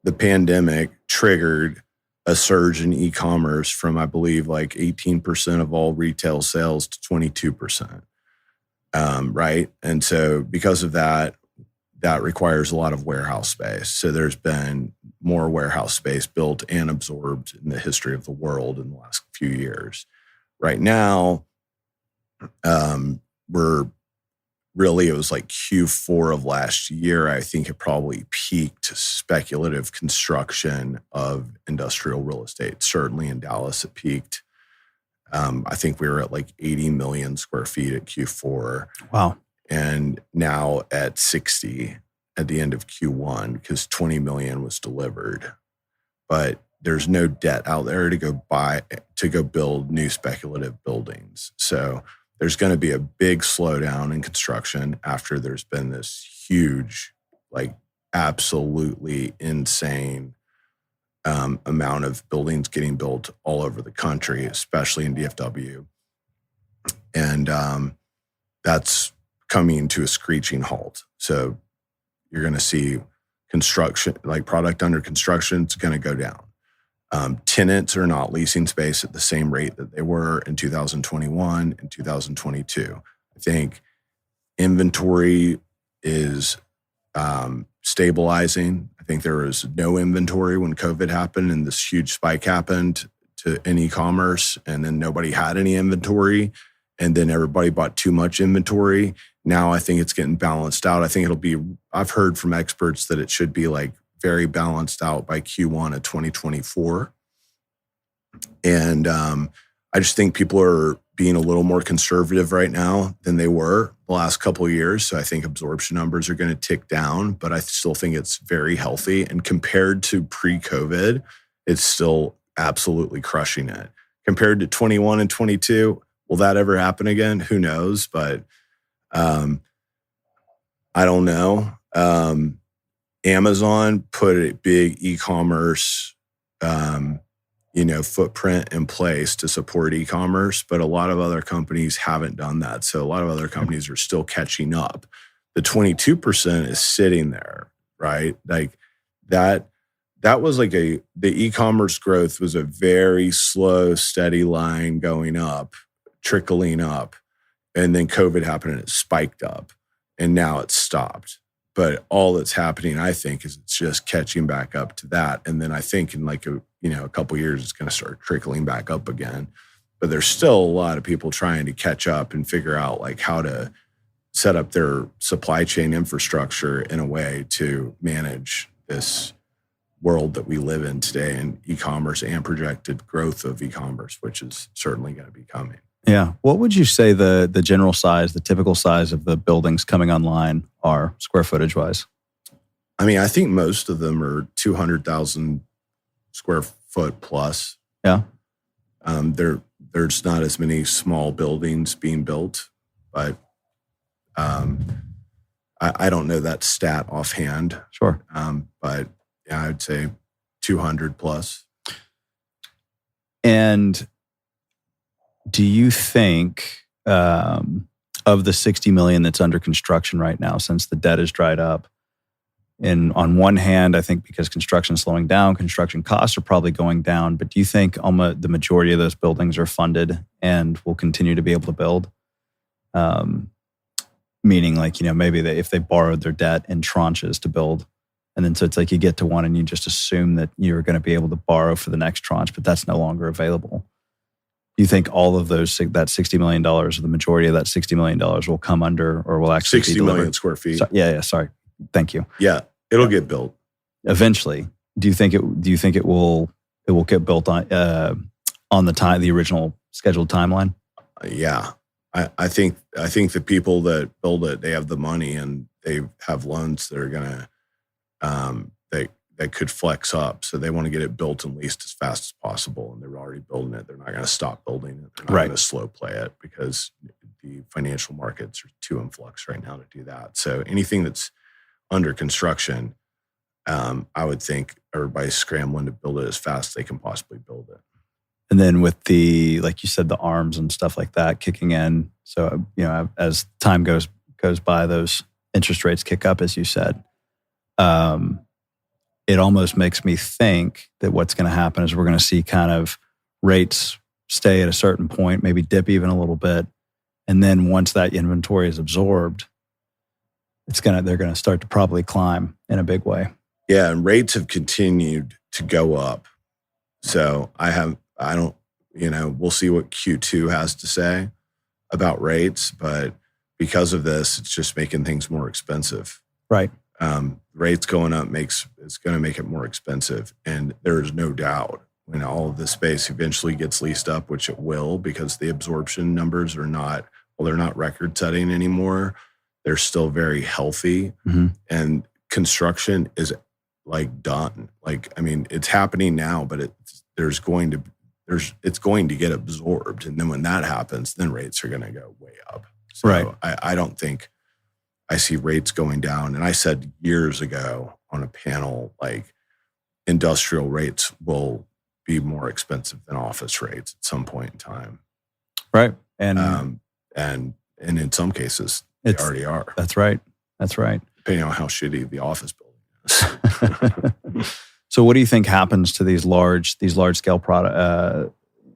the pandemic triggered a surge in e-commerce from, I believe, like 18% of all retail sales to 22%. Right. And so because of that, that requires a lot of warehouse space. So there's been more warehouse space built and absorbed in the history of the world in the last few years. Right now, it was like Q4 of last year, I think it probably peaked speculative construction of industrial real estate. Certainly in Dallas, it peaked. I think we were at like 80 million square feet at Q4.
Wow.
And now at 60 at the end of Q1 because 20 million was delivered. But there's no debt out there to go build new speculative buildings. So there's going to be a big slowdown in construction after there's been this huge, like absolutely insane amount of buildings getting built all over the country, especially in DFW. And that's coming to a screeching halt. So you're going to see construction, like product under construction, it's going to go down. Tenants are not leasing space at the same rate that they were in 2021 and 2022. I think inventory is stabilizing. I think there was no inventory when COVID happened and this huge spike happened in e-commerce, and then nobody had any inventory, and then everybody bought too much inventory. Now I think it's getting balanced out. I think I've heard from experts that it should be like very balanced out by Q1 of 2024. And I just think people are being a little more conservative right now than they were the last couple of years. So I think absorption numbers are going to tick down, but I still think it's very healthy. And compared to pre-COVID, it's still absolutely crushing it. Compared to 21 and 22, will that ever happen again? Who knows? But I don't know. Amazon put a big e-commerce, footprint in place to support e-commerce, but a lot of other companies haven't done that. So a lot of other companies are still catching up. The 22% is sitting there, right? Like that was like the e-commerce growth was a very slow, steady line going up, trickling up. And then COVID happened and it spiked up and now it's stopped. But all that's happening, I think, is it's just catching back up to that. And then I think in like a couple of years, it's going to start trickling back up again. But there's still a lot of people trying to catch up and figure out like how to set up their supply chain infrastructure in a way to manage this world that we live in today in e-commerce and projected growth of e-commerce, which is certainly going to be coming.
Yeah. What would you say the general size, the typical size of the buildings coming online are square footage wise?
I mean, I think most of them are 200,000 square foot plus.
Yeah.
There's not as many small buildings being built, but I don't know that stat offhand.
Sure.
But yeah, I'd say 200 plus.
And do you think of the 60 million that's under construction right now, since the debt is dried up? And on one hand, I think because construction is slowing down, construction costs are probably going down. But do you think the majority of those buildings are funded and will continue to be able to build? Meaning like, maybe if they borrowed their debt in tranches to build. And then so it's like you get to one and you just assume that you're going to be able to borrow for the next tranche, but that's no longer available. Do you think all of that $60 million or the majority of that $60 million will come under or will actually
60
be delivered?
million square feet?
Yeah. Sorry. Thank you.
Yeah. It'll get built.
Eventually. Do you think it will get built on the original scheduled timeline?
Yeah. I think the people that build it, they have the money and they have loans that are gonna that could flex up. So they want to get it built and leased as fast as possible. And they're already building it. They're not going to stop building it. They're not going to slow play it because the financial markets are too in flux right now to do that. So anything that's under construction, I would think everybody's scrambling to build it as fast as they can possibly build it.
And then with the, like you said, the arms and stuff like that kicking in. So, as time goes by, those interest rates kick up, as you said. It almost makes me think that what's going to happen is we're going to see kind of rates stay at a certain point, maybe dip even a little bit. And then once that inventory is absorbed, they're going to start to probably climb in a big way.
Yeah, and rates have continued to go up. So we'll see what Q2 has to say about rates, but because of this, it's just making things more expensive.
Right.
Rates going up it's going to make it more expensive. And there is no doubt when all of this space eventually gets leased up, which it will, because the absorption numbers they're not record setting anymore. They're still very healthy.
Mm-hmm.
And construction is like done. Like, I mean, it's happening now, but it's going to get absorbed. And then when that happens, then rates are going to go way up. So
right.
I don't think I see rates going down. And I said years ago on a panel, like industrial rates will be more expensive than office rates at some point in time.
Right.
And in some cases they already are.
That's right. That's right.
Depending on how shitty the office building is.
So what do you think happens to these large scale product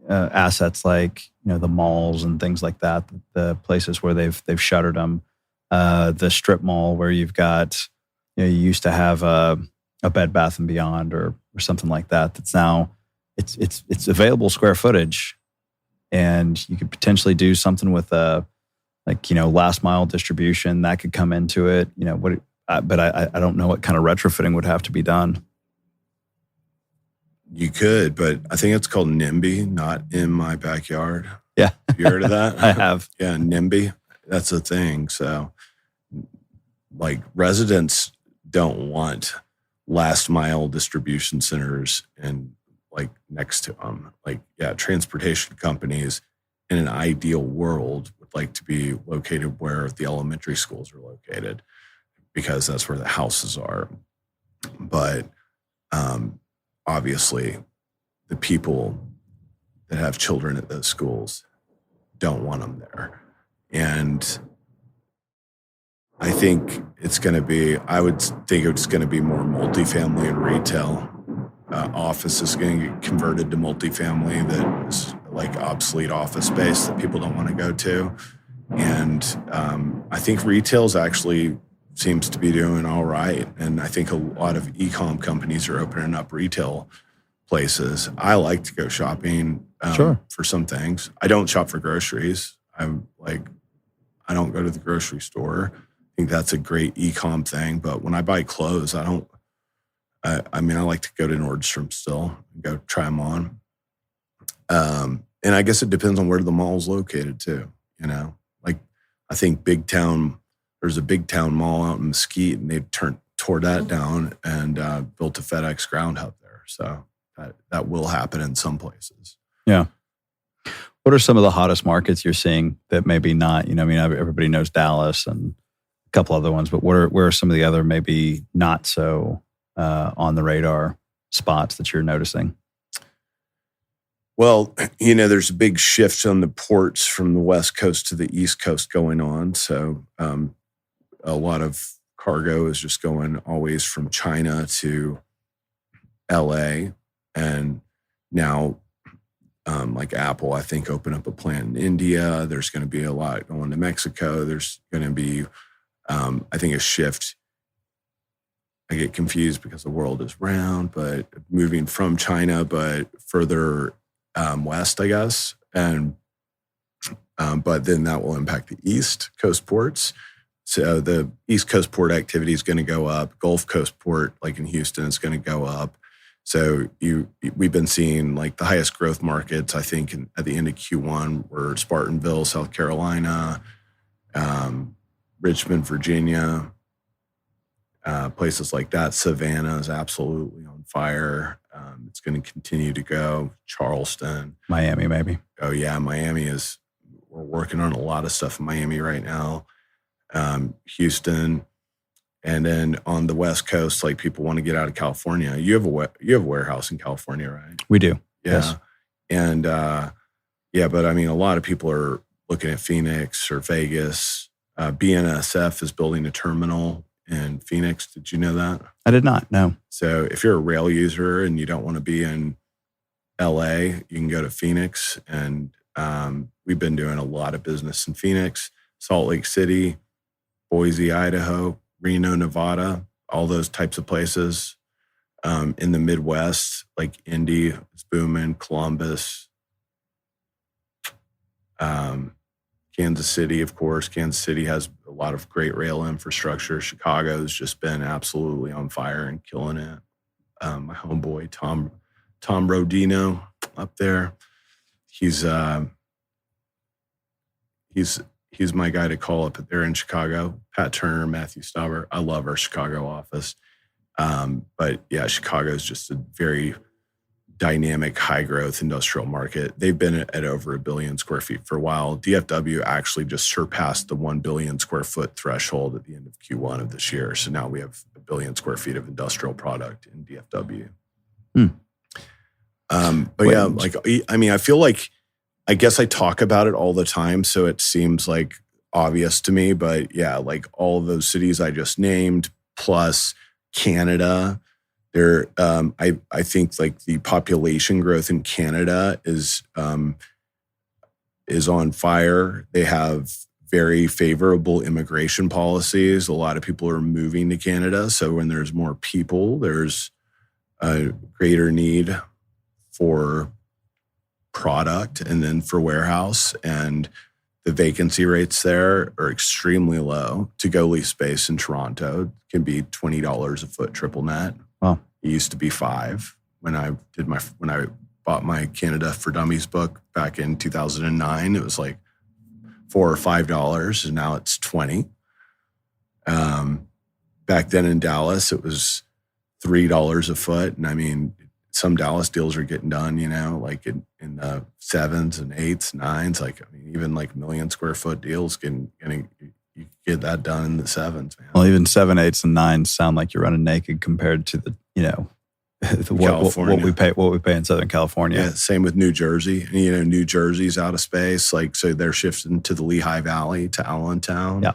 assets like the malls and things like that, the places where they've shuttered them, the strip mall where you've got you used to have a Bed Bath and Beyond or something like that. That's now it's available square footage, and you could potentially do something with last mile distribution that could come into it. But I don't know what kind of retrofitting would have to be done.
You could, but I think it's called NIMBY, not in my backyard.
Yeah.
Have you heard of that?
I have.
Yeah, NIMBY. That's a thing. So, like, residents don't want last mile distribution centers and like next to them. Like, yeah, transportation companies in an ideal world would like to be located where the elementary schools are located because that's where the houses are. But obviously, the people that have children at those schools don't want them there. And I think it's going to be, I would think it's going to be more multifamily and retail. Office is going to get converted to multifamily that is like obsolete office space that people don't want to go to. And I think retail's actually seems to be doing all right. And I think a lot of e-com companies are opening up retail places. I like to go shopping for some things. I don't shop for groceries. I don't go to the grocery store. I think that's a great e-com thing. But when I buy clothes, I like to go to Nordstrom still and go try them on. And I guess it depends on where the mall's located too. Like I think there's a big town mall out in Mesquite, and they tore that down and built a FedEx ground hub there. So that will happen in some places.
Yeah. What are some of the hottest markets you're seeing that maybe not? Everybody knows Dallas and a couple other ones, but where are some of the other maybe not so on the radar spots that you're noticing?
Well, there's a big shift on the ports from the West Coast to the East Coast going on. So a lot of cargo is just going always from China to LA. And now, like Apple, I think, open up a plant in India. There's going to be a lot going to Mexico. There's going to be, I think, a shift. I get confused because the world is round, but moving from China, but further west, I guess. And but then that will impact the East Coast ports. So the East Coast port activity is going to go up. Gulf Coast port, like in Houston, is going to go up. So we've been seeing like the highest growth markets, I think, at the end of Q1 were Spartanville, South Carolina, Richmond, Virginia, places like that. Savannah is absolutely on fire. It's going to continue to go. Charleston.
Miami, maybe.
Oh, yeah. Miami we're working on a lot of stuff in Miami right now. Houston. And then on the West Coast, like people want to get out of California. You have a warehouse in California, right?
We do.
Yeah.
Yes.
And but I mean, a lot of people are looking at Phoenix or Vegas. BNSF is building a terminal in Phoenix. Did you know that?
I did not. No.
So if you're a rail user and you don't want to be in LA, you can go to Phoenix. And we've been doing a lot of business in Phoenix, Salt Lake City, Boise, Idaho, Reno, Nevada, all those types of places. In the Midwest, like Indy is booming, Columbus, Kansas City, of course. Kansas City has a lot of great rail infrastructure. Chicago's just been absolutely on fire and killing it. My homeboy, Tom Rodino up there. He's my guy to call up there in Chicago. Pat Turner, Matthew Stauber. I love our Chicago office. But yeah, Chicago is just a very dynamic, high growth industrial market. They've been at over 1 billion square feet for a while. DFW actually just surpassed the 1 billion square foot threshold at the end of Q1 of this year. So now we have 1 billion square feet of industrial product in DFW. But yeah, like, I mean, I feel like, I guess I talk about it all the time, so it seems like obvious to me, but yeah, like all of those cities I just named, plus Canada, there, I think like the population growth in Canada is on fire. They have very favorable immigration policies. A lot of people are moving to Canada. So when there's more people, there's a greater need for product and then for warehouse. And the vacancy rates there are extremely low. To-go lease space in Toronto can be $20 a foot triple net.
Wow.
It used to be $5 when I bought my Canada for Dummies book back in 2009. It was like $4 or $5, and now it's $20. Back then in Dallas, it was $3 a foot, and I mean, some Dallas deals are getting done, you know, like in the 7s and 8s, 9s. Like, I mean, even like 1 million square foot deals you get that done in the 7s, man.
Well, even 7, 8s, and 9s sound like you're running naked compared to the, you know, what we pay in Southern California.
Yeah, same with New Jersey. And, you know, New Jersey's out of space. Like, so they're shifting to the Lehigh Valley, to Allentown.
Yeah.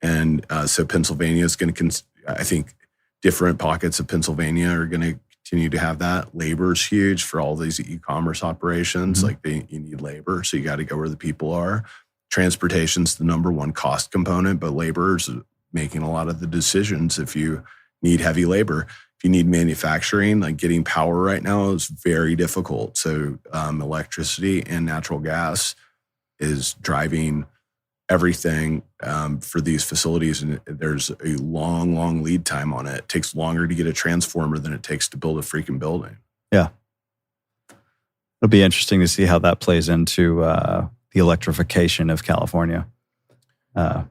And so Pennsylvania is going to, I think different pockets of Pennsylvania are going to continue to have that. Labor's huge for all these e-commerce operations.
Mm-hmm.
Like you need labor, so you got to go where the people are. Transportation's the number one cost component, but labor's making a lot of the decisions. If you need heavy labor, if you need manufacturing, like getting power right now is very difficult. So electricity and natural gas is driving everything for these facilities, and there's a long lead time on it. It takes longer to get a transformer than it takes to build a freaking building.
Yeah. It'll be interesting to see how that plays into the electrification of California. To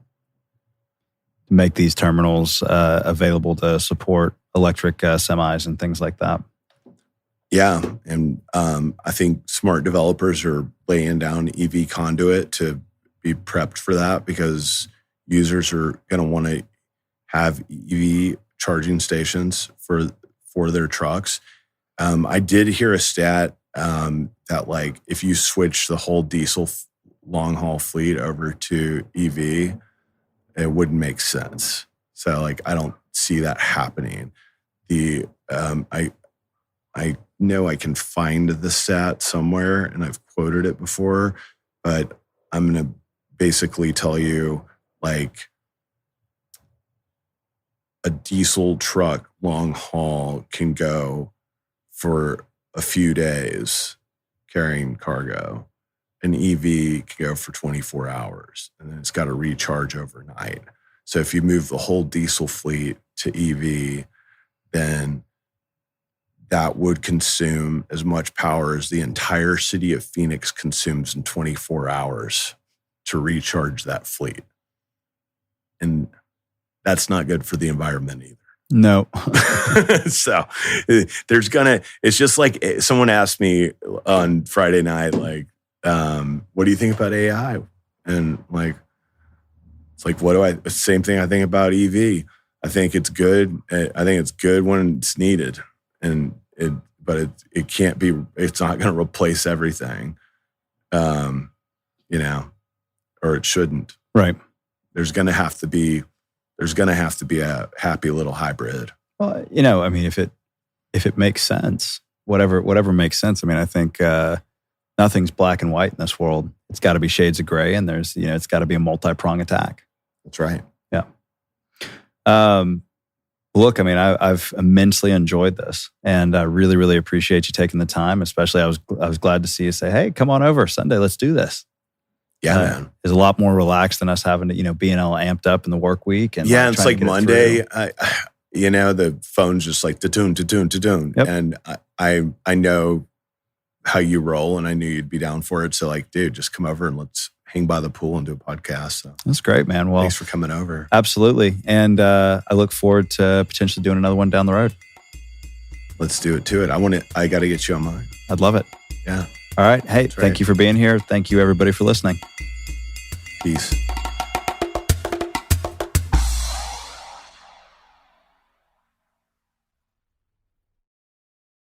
make these terminals available to support electric semis and things like that.
Yeah, and I think smart developers are laying down EV conduit to be prepped for that, because users are going to want to have EV charging stations for their trucks. I did hear a stat that like if you switch the whole diesel long haul fleet over to EV, it wouldn't make sense. So like I don't see that happening. I know I can find the stat somewhere, and I've quoted it before, but I'm going to basically tell you, like, a diesel truck long haul can go for a few days carrying cargo. An EV can go for 24 hours, and then it's got to recharge overnight. So if you move the whole diesel fleet to EV, then that would consume as much power as the entire city of Phoenix consumes in 24 hours to recharge that fleet. And that's not good for the environment either.
No.
So it's just like someone asked me on Friday night, like, what do you think about AI? And like, it's like, same thing I think about EV. I think it's good. I think it's good when it's needed, but it can't be. It's not going to replace everything, or it shouldn't.
Right.
There's going to have to be a happy little hybrid.
Well, I mean, if it makes sense, whatever makes sense. I mean, I think nothing's black and white in this world. It's got to be shades of gray, and there's it's got to be a multi-prong attack.
That's right.
Yeah. Look, I mean, I've immensely enjoyed this, and I really, really appreciate you taking the time. Especially, I was glad to see you say, "Hey, come on over Sunday. Let's do this."
Yeah, man.
It's a lot more relaxed than us having to, being all amped up in the work week. And
yeah, it's like Monday. The phone's just like to-tune.
Yep.
And I know how you roll, and I knew you'd be down for it. So like, dude, just come over and let's hang by the pool and do a podcast. So
that's great, man. Well,
thanks for coming over.
Absolutely. And I look forward to potentially doing another one down the road.
Let's do it to it. I got to get you on mine.
I'd love it.
Yeah.
All right. Hey, thank you for being here. Thank you, everybody, for listening.
Peace.